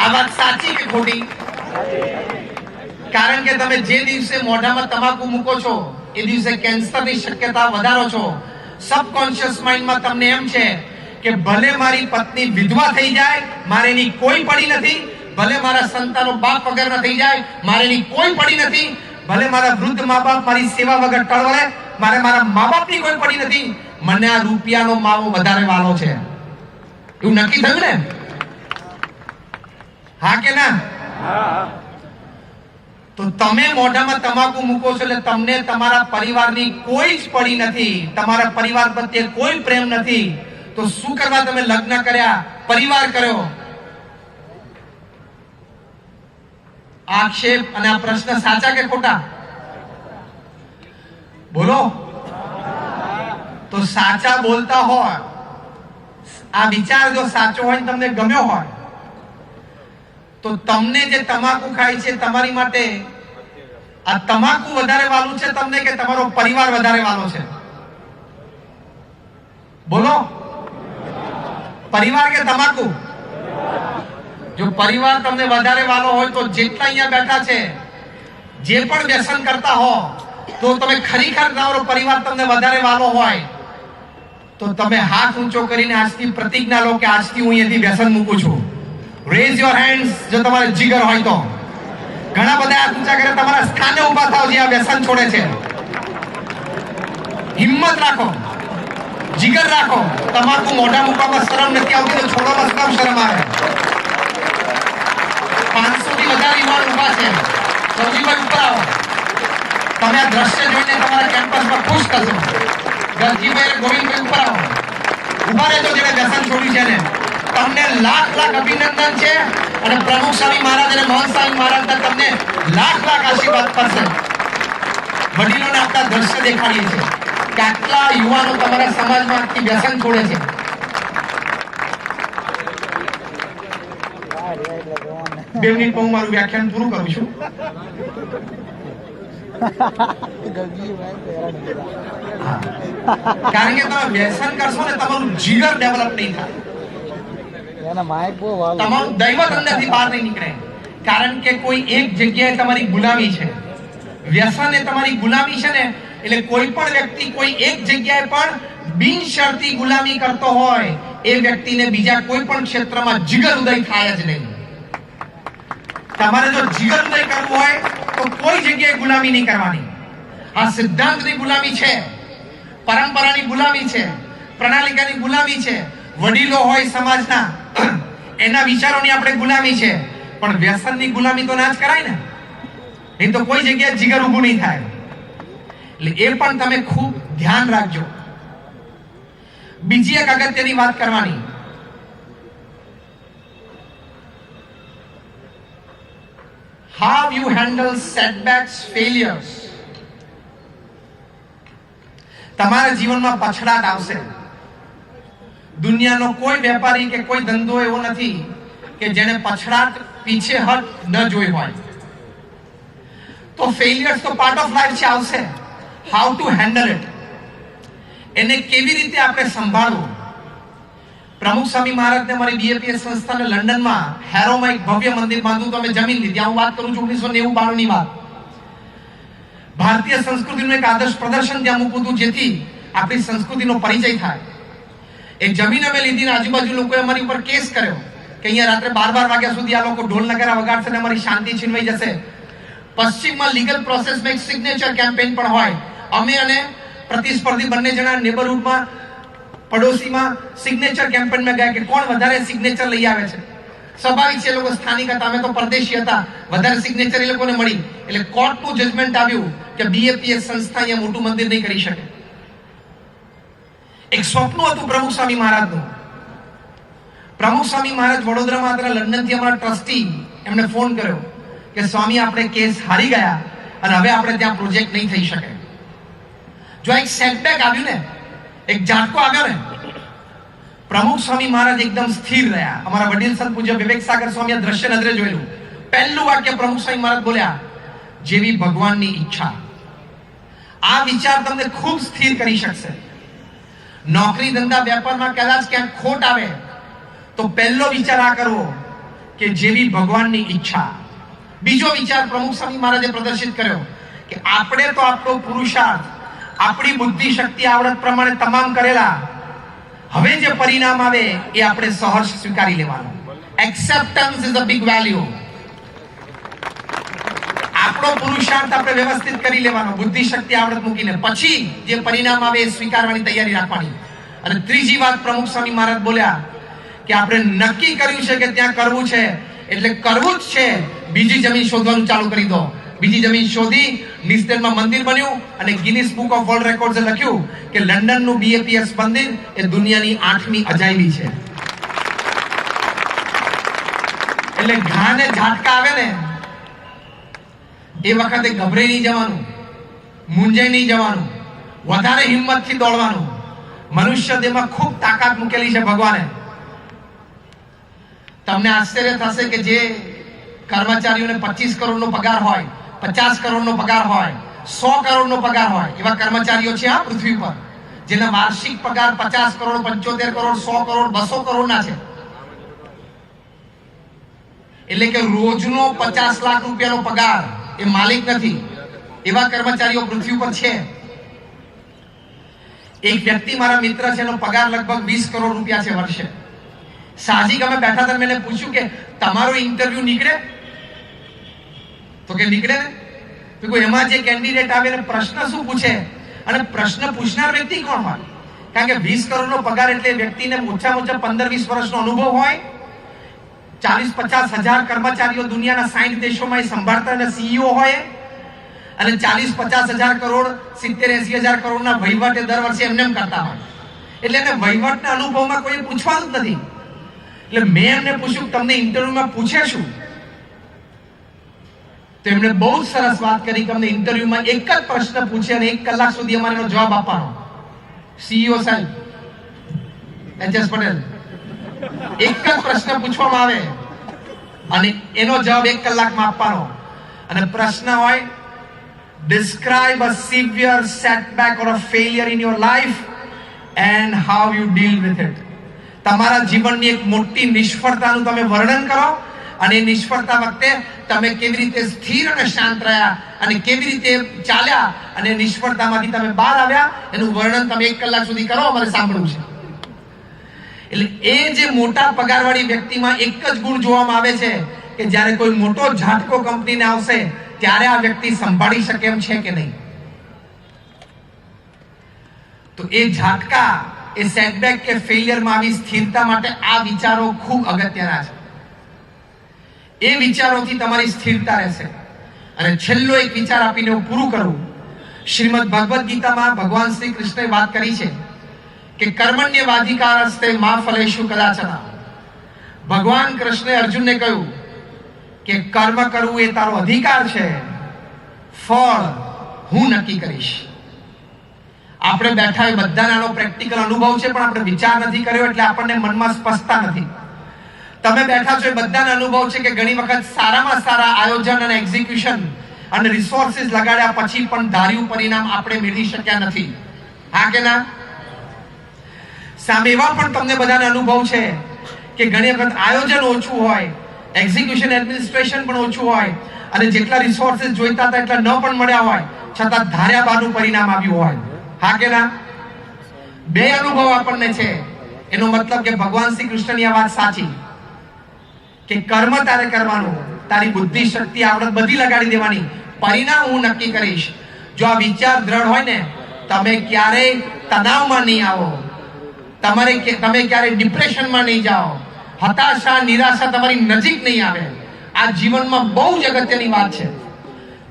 આ વાત સાચી કે ખોટી? કારણ કે તમે જે દિવસે મોઢામાં તમાકુ મૂકો છો એ દિવસે કેન્સરની શક્યતા વધારો છો. સબકોન્શિયસ માઇન્ડમાં તમને એમ છે કે ભલે મારી પત્ની વિધવા થઈ જાય, મારે એની કોઈ પડી નથી. ભલે મારા સંતાનો બાપ વગરના થઈ જાય, મારે એની કોઈ પડી નથી. ભલે મારા વૃદ્ધ મા બાપ મારી સેવા વગર ટળવળે, મારે મારા મા બાપની કોઈ પડી નથી. મને આ રૂપિયાનો માવો વધારે વાલો છે. એવું નક્કી થયું ને? હા કે ના? તો તમે મોઢામાં તમાકુ મૂકો છો એટલે તમને તમારા પરિવારની કોઈ જ પડી નથી, તમારા પરિવાર પ્રત્યે કોઈ પ્રેમ નથી. તો શું કરવા તમે લગ્ન કર્યા, પરિવાર કર્યો? આક્ષેપ અને આ પ્રશ્ન સાચા કે ખોટા? બોલો. તો સાચા બોલતા હોય, આ વિચાર જો સાચો હોય, તમને ગમ્યો હોય, તો તમને જે તમાકુ ખાય છે તમારી માટે આ તમાકુ વધારે વાલું છે તમને કે તમારો પરિવાર વધારે વાલો છે? બોલો, પરિવાર કે તમાકુ? જો પરિવાર તમને વધારે વાલો હોય તો જેટલા અહીંયા બેઠા છે જે પણ વ્યસન કરતા હો, તો તમે ખરેખર તમારો પરિવાર તમને વધારે વાલો હોય તો તમે હાથ ઊંચો કરીને આજથી પ્રતિજ્ઞા લો કે આજથી હું અહીંયાથી વ્યસન મૂકું છું. રેઝ યોર હેન્ડ્સ જો તમારે જીગર હોય તો. ઘણા બધા હાથ ઊંચા કરે, તમારા સ્થાને ઊભા થાવ જે આ વ્યસન છોડે છે. હિંમત રાખો, જીગર રાખો. તમાકુ મોઢા મૂકવામાં શરમ નથી આવતી તો છોડવામાં શું કામ શરમ આવે? 500 થી વધારે યુવાન ઊભા છે. સૌજીભાઈ ઉપર આવો. તમે આ દ્રશ્ય જોઈને તમારા કેમ્પસમાં ખુશ થશો. ગરજીભાઈ, ગોવિંદભાઈ ઉપર આવો. ઉભા રહેજો જેને વ્યસન છોડ્યું છે ને. તમને લાખ લાખ અભિનંદન છે અને પ્રમુખ સ્વામી મહારાજ અને મહંત સ્વામી મહારાજ તમને લાખ લાખ આશીર્વાદ કરશે. વડીલોને આપણા દ્રશ્ય દેખાડીએ છીએ કે આટલા યુવાનો તમારા સમાજમાં વ્યસન છોડે છે. બે મિનિટ હું મારું વ્યાખ્યાન પૂરું કરું છું. કારણ કે તમે વ્યસન કરશો ને તમારું જીગર ડેવલપ નહીં થાય, તમારું દૈવત અંદરથી બહાર નહીં નીકળે. કારણ કે કોઈ એક જગ્યાએ તમારી ગુલામી છે. વ્યસન એ તમારી ગુલામી છે ને, એટલે કોઈ પણ વ્યક્તિ કોઈ એક જગ્યાએ પણ બિનશરતી ગુલામી કરતો હોય એ વ્યક્તિને બીજા કોઈ પણ ક્ષેત્રમાં જીગર ઉદય થાય જ નહીં. તમારે જો જીગર ઉદય કરવું હોય તો કોઈ જગ્યાએ ગુલામી નહીં કરવાની. આ સિદ્ધાંતની ગુલામી છે, પરંપરાની ગુલામી છે, પ્રણાલિકાની ગુલામી છે, વડીલો હોય સમાજના એના વિચારોની આપણે ગુલામી છે. પણ વ્યસનની ગુલામી તો ના જ કરાય ને, નહીં તો કોઈ જગ્યાએ જીગર ઊભું નહીં થાય. એટલે એ પણ તમે ખૂબ ધ્યાન રાખજો. બીજી એક અગત્યની વાત કરવાની, how you handle setbacks, failures. તમારા જીવનમાં પછડાટ આવશે. દુનિયાનો કોઈ વેપારી કે કોઈ ધંધો એવો નથી કે જેને પછડાટ પીછેહટ ન જોઈ હોય. તો ફેલિયર્સ તો પાર્ટ ઓફ લાઈફ છે, આવશે. હાઉ ટુ હેન્ડલ ઇટ, એને કેવી રીતે આપણે સંભાળવું. પ્રમુખ સ્વામી મહારાજને મારી બીએપીએસ સંસ્થાને લંડનમાં હેરોમાં એક ભવ્ય મંદિર બાંધવું તો અમે જમીન લીધી. હું વાત કરું છું 1990-92 ની વાત. ભારતીય સંસ્કૃતિનું એક આદર્શ પ્રદર્શન ત્યાં મૂકવું હતું જેથી આપણી સંસ્કૃતિનો પરિચય થાય. એ જમીન અમે લીધી. આજુબાજુ લોકોએ અમારી ઉપર કેસ કર્યો કે અહીંયા રાત્રે 12 વાગ્યા સુધી આ લોકો ઢોલ નગારા વગાડશે ને અમારી શાંતિ છીનવાઈ જશે. પશ્ચિમમાં લીગલ પ્રોસેસમાં એક સિગ્નેચર કેમ્પેન પણ હોય. અમે અને પ્રતિસ્પર્ધી બંને જણા નેબરહુડમાં પડોશીમાં સિગ્નેચર કેમ્પેનમાં ગયા કે કોણ વધારે સિગ્નેચર લઈ આવે છે. સ્વાભાવિક છે, એ લોકો સ્થાનિક હતા, અમે તો પરદેશી હતા. વધારે સિગ્નેચર એ લોકોને મળી એટલે કોર્ટનું જજમેન્ટ આવ્યું કે બીએપીએસ સંસ્થા અહીંયા મોટું મંદિર નહીં કરી શકે. એક સ્વપ્ન હતું પ્રમુખ સ્વામી મહારાજનું. પ્રમુખ સ્વામી મહારાજ વડોદરામાં હતા, લંડનથી અમારા ટ્રસ્ટી એમને ફોન કર્યો કે સ્વામી આપણે કેસ હારી ગયા અને હવે આપણે ત્યાં પ્રોજેક્ટ નહીં થઈ શકે. જો એક સેટબેક આવ્યું ને, એક ઝાટકો આવ્યો ને, પ્રમુખ સ્વામી મહારાજ એકદમ સ્થિર રહ્યા. અમારા વડીલ સંત પૂજ્ય વિવેક સાગર સ્વામી આ દ્રશ્ય નજરે જોયેલું. પહેલું વાક્ય પ્રમુખ સ્વામી મહારાજ બોલ્યા, જેવી ભગવાનની ઈચ્છા. આ વિચાર તમને ખૂબ સ્થિર કરી શકશે. નોકરી ધંધા વેપારમાં કદાચ ક્યાંક ખોટ આવે તો પહેલો વિચાર આ કરવો કે જેવી ભગવાનની ઈચ્છા. બીજો વિચાર પ્રમુખ સ્વામી મહારાજે પ્રદર્શિત કર્યો કે આપણે તો આપણો પુરુષાર્થ, આપણી બુદ્ધિ શક્તિ આવડત પ્રમાણે તમામ કરેલા, હવે જે પરિણામ આવે એ આપણે સહર્ષ સ્વીકારી લેવાનું. Acceptance is a big value. આપણો પુરુષાર્થ આપણે વ્યવસ્થિત કરી લેવાનો, બુદ્ધિ શક્તિ આવડત મૂકીને પછી જે પરિણામ આવે એ સ્વીકારવાની તૈયારી રાખવાની. અને ત્રીજી વાત પ્રમુખ સ્વામી મહારાજ બોલ્યા કે આપણે નક્કી કર્યું છે કે ત્યાં કરવું છે એટલે કરવું જ છે. બીજી જમીન શોધવાનું ચાલુ કરી દો. બીજી જમીન શોધી નિસ્તેરમાં મંદિર બન્યું અને ગિનિસ બુક ઓફ વર્લ્ડ રેકોર્ડ્સે લખ્યું કે લંડનનું બીએપીએસ મંદિર એ દુનિયાની 8મી અજાયબી છે. એટલે ઘાને ઝાટકા આવે ને એ વખતે ગભરાઈ નહીં જવાનું, મૂંઝાઈ નહીં જવાનું, વધારે હિંમતથી દોડવાનું. મનુષ્ય દેહમાં ખૂબ તાકાત મૂકેલી છે ભગવાને. તમને આશ્ચર્ય થશે કે જે કર્મચારીઓને 25 કરોડનો પગાર હોય, 50 કરોડનો પગાર હોય, 100 કરોડનો પગાર હોય, એવા કર્મચારીઓ છે આ પૃથ્વી પર જેના વાર્ષિક પગાર 50 કરોડ, 75 કરોડ, 100 કરોડ, 200 કરોડના છે. એટલે કે રોજનો 50 લાખ રૂપિયાનો પગાર એ માલિક નથી, એવા કર્મચારીઓ પૃથ્વી પર છે. એક વ્યક્તિ મારા મિત્ર છે, એનો પગાર લગભગ 20 કરોડ રૂપિયા છે વર્ષે. સાહજિક અમે બેઠા હતા, મેં પૂછ્યું કે તમારો ઇન્ટરવ્યુ નીકળે? તો કે નીકળે ને. તો એમાં જે કેન્ડિડેટ આવે ને પ્રશ્ન શું પૂછે અને પ્રશ્ન પૂછનાર વ્યક્તિ કોણ હોય? કારણ કે 20 કરોડનો પગાર એટલે વ્યક્તિને ઓછામાં ઓછા 15-20 વર્ષનો અનુભવ હોય, 40-50 હજાર કર્મચારીઓ દુનિયાના 60 દેશોમાં સંભાળતા અને સીઈઓ હોય, અને 40-50 હજાર કરોડ, 70-80 હજાર કરોડના વહીવટ દર વર્ષે એમને કરતા હોય. એટલે એને વહીવટના અનુભવમાં કોઈ પૂછવાનું જ નથી. એટલે મેં એમને પૂછ્યું તમને ઇન્ટરવ્યુમાં પૂછે શું? તો એમણે બહુ જ સરસ વાત કરી કે અમને ઇન્ટરવ્યુમાં એક જ પ્રશ્ન પૂછે અને 1 કલાક સુધી અમારે એનો જવાબ આપવાનો. સીઈઓ સાહેબ એચ.એસ. પટેલ, એક જ પ્રશ્ન પૂછવામાં આવે અને એનો જવાબ 1 કલાકમાં આપવાનો. અને પ્રશ્ન હોય, describe a severe setback or a failure in your life and how you deal with it. તમારા જીવનની એક મોટી નિષ્ફળતાનું તમે વર્ણન કરો અને એ નિષ્ફળતા વખતે તમે કેવી રીતે સ્થિર અને શાંત રહ્યા અને કેવી રીતે ચાલ્યા અને નિષ્ફળતામાંથી તમે બહાર આવ્યા એનું વર્ણન તમે 1 કલાક સુધી કરો, અમારે સાંભળવું છે. એટલે એ જે મોટા પગારવાળી વ્યક્તિમાં એક જ ગુણ જોવામાં આવે છે કે જ્યારે કોઈ મોટો ઝાટકો કંપનીને આવશે ત્યારે આ વ્યક્તિ સંભાળી શકે એમ છે કે નહીં. તો એ ઝાટકા, એ સેટબેક કે ફેલિયરમાં આવી સ્થિરતા માટે આ વિચારો ખૂબ અગત્યના છે. એ વિચારોથી તમારી સ્થિરતા રહેશે. અને છેલ્લો એક વિચાર આપીને હું પૂરું કરું. શ્રીમદ ભગવદ્ ગીતામાં ભગવાન શ્રી કૃષ્ણએ વાત કરી છે કે કર્મણ્યવાધિકારસ્તે મા ફલેષુ કદાચન. ભગવાન કૃષ્ણે અર્જુનને કહ્યું કે કર્મ કરવું એ તારો અધિકાર છે, ફળ હું નક્કી કરીશ. આપણે બેઠા એ બધાને આનો પ્રેક્ટિકલ અનુભવ છે, પણ આપણે વિચાર નથી કર્યો એટલે આપણને મનમાં સ્પષ્ટતા નથી. તમે બેઠા છો એ બધાને અનુભવ છે કે ઘણી વખત સારામાં સારા આયોજન અને એક્ઝિક્યુશન અને રિસોર્સિસ લગાડ્યા પછી પણ ધાર્યું પરિણામ આપણે મેળવી શક્યા નથી. હા કે ના? સામે એવા પણ તમને બધાને અનુભવ છે કે ઘણી વખત આયોજન ઓછું હોય, એક્ઝિક્યુશન એડમિનિસ્ટ્રેશન પણ ઓછું હોય અને જેટલા રિસોર્સિસ જોઈતા હતા એટલા ન પણ મળ્યા હોય, છતાં ધાર્યા બાનું પરિણામ આવ્યું હોય. હા કે ના? બે અનુભવ આપણને છે. એનો મતલબ કે ભગવાન શ્રી કૃષ્ણની આ વાત સાચી કે કર્મ તારે કરવાનું, તારી બુદ્ધિ, શક્તિ, આવડત બધી લગાડી દેવાની, પરિણામ હું નક્કી કરીશ. જો આ વિચાર દ્રઢ હોય ને, તમે ક્યારેય તણાવમાં નહીં આવો, તમે ક્યારેય ડિપ્રેશનમાં નહીં જાઓ, હતાશા, નિરાશા તમારી નજીક નહીં આવે. આ જીવનમાં બહુ જ અગત્યની વાત છે.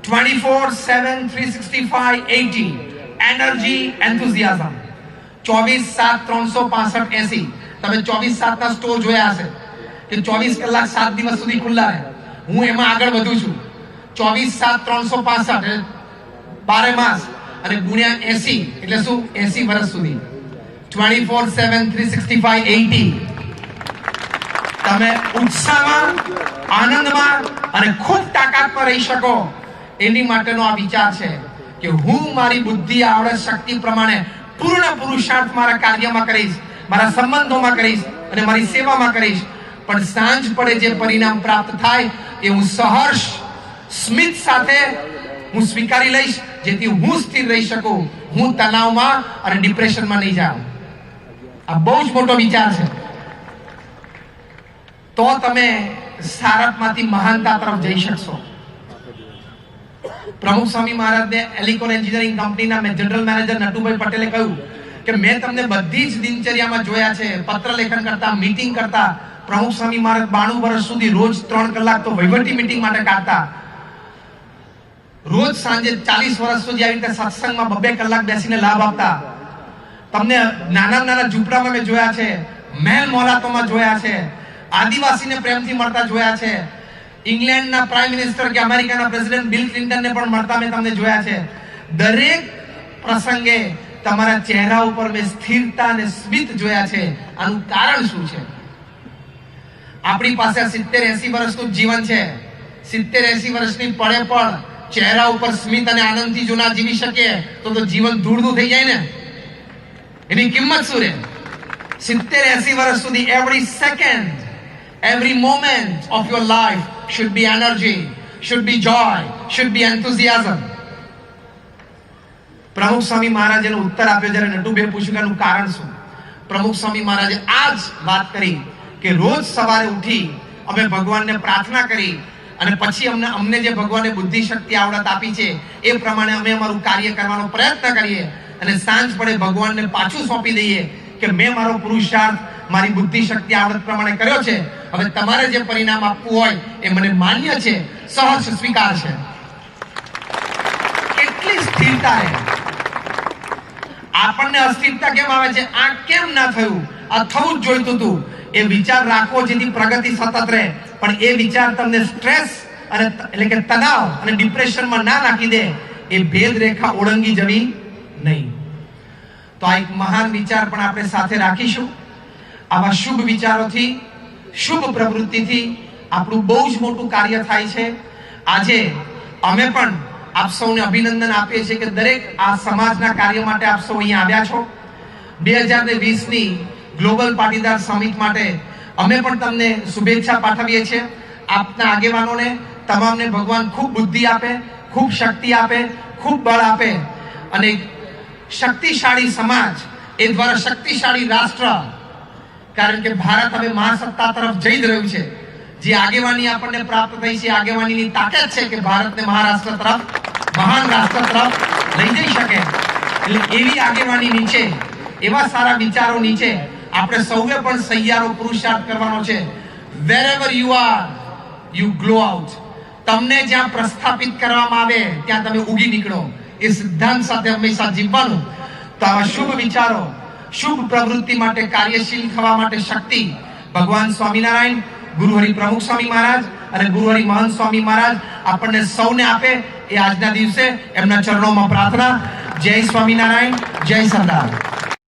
24/7 365 80 એનર્જી, એન્થુઝિયાઝમ. 24/7 365 80. તમે 24/7 ના સ્ટોર જોયા હશે કે 24 કલાક 7 દિવસ સુધી ખુલ્લા રહે. હું એમાં આગળ વધુ છું. 24/7 365 12 માસ અને ગુણ્યા 80 એટલે શું? 80 વર્ષ સુધી. 24/7 365 80. તમે ઉત્સાહમાં, આનંદમાં અને ખૂબ તાકાતમાં રહી શકો એની માટેનો આ વિચાર છે કે હું મારી બુદ્ધિ, આવડત, શક્તિ પ્રમાણે પૂર્ણ પુરુષાર્થ મારા કાર્યમાં કરીશ, મારા સંબંધોમાં કરીશ અને મારી સેવામાં કરીશ. પણ સાંજ પડે જે પરિણામ પ્રાપ્ત થાય એ હું સહર્ષ, સ્મિત સાથે હું સ્વીકારી લઈશ, જેથી હું સ્થિર રહી શકું, હું તણાવમાં અને ડિપ્રેશનમાં નહીં જાઉં. આ બહુ જ મોટો વિચાર છે. તો તમે સારથમાંથી મહાનતા તરફ જઈ શકશો. પ્રમુખ સ્વામી મહારાજને એલિકોન એન્જિનિયરિંગ કંપનીના જનરલ મેનેજર નટુભાઈ પટેલે કહ્યું કે મેં તમને બધી જ દિનચર્યામાં જોયા છે, પત્ર લેખન કરતા, મીટિંગ કરતા. પ્રમુખ સ્વામી મહારાજ 92 વર્ષ સુધી રોજ 3 કલાક તો વહીવટી મીટિંગ માટે કાઢતા. રોજ સાંજે 40 વર્ષ સુધી આવી રીતે સત્સંગમાં 2 કલાક બેસીને લાભ આપતા. તમને નાના ઝૂંપડામાં મેં જોયા છે, મહેલ મોહલ્લાતોમાં જોયા છે, આદિવાસીને પ્રેમથી મળતા જોયા છે, ઇંગ્લેન્ડના પ્રાઇમ મિનિસ્ટર કે અમેરિકાના પ્રેસિડેન્ટ બિલ ક્લિન્ટનને પણ મળતા મેં તમને જોયા છે. દરેક પ્રસંગે તમારા ચહેરા ઉપર મેં સ્થિરતા અને સ્મિત જોયા છે. આનું કારણ શું છે? આપણી પાસે 70-80 વર્ષનું જીવન છે. 70-80 વર્ષની પડે પણ ચહેરા ઉપર સ્મિત અને આનંદથી જો ના જીવી શકીએ તો જીવન ધૂળનું થઈ જાય ને, એની કિંમત શું રહે? 70-80 વર્ષ સુધી every second, every moment of your life should be energy, should be joy, should be enthusiasm. પ્રમુખ સ્વામી મહારાજે ઉત્તર આપ્યો જ્યારે નટુભાઈ પૂછ્યું કે એનું કારણ શું. પ્રમુખ સ્વામી મહારાજે આ જ વાત કરી કે રોજ સવારે ઉઠી અમે ભગવાનને પ્રાર્થના કરી અને પછી અમને જે ભગવાને બુદ્ધિ શક્તિ આવડત આપી છે એ પ્રમાણે અમે અમારું કાર્ય કરવાનો પ્રયત્ન કરીએ અને સાંજ પડે ભગવાનને પાછું સોંપી દઈએ કે મેં મારો પુરુષાર્થ મારી બુદ્ધિ શક્તિ આવડત પ્રમાણે કર્યો છે, હવે તમારે જે પરિણામ આપવું હોય એ મને માન્ય છે, સહજ સ્વીકાર છે. કેટલી સ્થિરતા છે. આપણને અસ્થિરતા કેમ આવે છે? આ કેમ ના થયું, આ થવું જ જોઈતું હતું. એ વિચાર રાખવો જેથી પ્રગતિ સતત રહે, પણ એ વિચાર તમને સ્ટ્રેસ અને એટલે કે તણાવ અને ડિપ્રેશનમાં ના નાખી દે. એ ભેદ રેખા ઓળંગી જવી નહીં. તો આ એક મહાન વિચાર પણ આપણે સાથે રાખીશું. આવા શુભ વિચારોથી, શુભ પ્રવૃત્તિથી આપણું બહુ જ મોટું કાર્ય થાય છે. આજે અમે પણ આપ સૌને અભિનંદન આપીએ છીએ કે દરેક આ સમાજના કાર્ય માટે આપ સૌ અહીંયા આવ્યા છો. 2020ની ગ્લોબલ પાટીદાર સમિટ માટે અમે પણ તમને શુભેચ્છા પાઠવીએ છીએ. આપના આગેવાનોને તમામને ભગવાન ખૂબ બુદ્ધિ આપે, ખૂબ શક્તિ આપે, ખૂબ બળ આપે અને શક્તિશાળી સમાજ એ દ્વારા શક્તિશાળી રાષ્ટ્ર, કારણ કે ભારત હવે મહાસત્તા તરફ જઈ જ રહ્યું છે. જે આગેવાની આપણને પ્રાપ્ત થઈ છે, આગેવાનીની તાકાત છે કે ભારતને મહારાષ્ટ્ર તરફ, મહાન રાષ્ટ્ર તરફ લઈ જઈ શકે. એટલે એવી આગેવાની નીચે, એવા સારા વિચારો નીચે આપણે સૌએ પણ સહિયારો પુરુષાર્થ કરવાનો છે. wherever you are, you glow out. તમને જ્યાં પ્રસ્થાપિત કરવામાં આવે ત્યાં તમે ઉગી નીકળો. એ સિદ્ધાંત સાથે હંમેશા જીવવાનું. તો આવા શુભ વિચારો, શુભ પ્રવૃત્તિ માટે કાર્યશીલ થવા માટે શક્તિ ભગવાન સ્વામિનારાયણ, ગુરુહરિ પ્રમુખ સ્વામી મહારાજ અને ગુરુહરિ મહંત સ્વામી મહારાજ આપણને સૌને આપે એ આજના દિવસે એમના ચરણોમાં પ્રાર્થના. જય સ્વામિનારાયણ, જય સરદાર.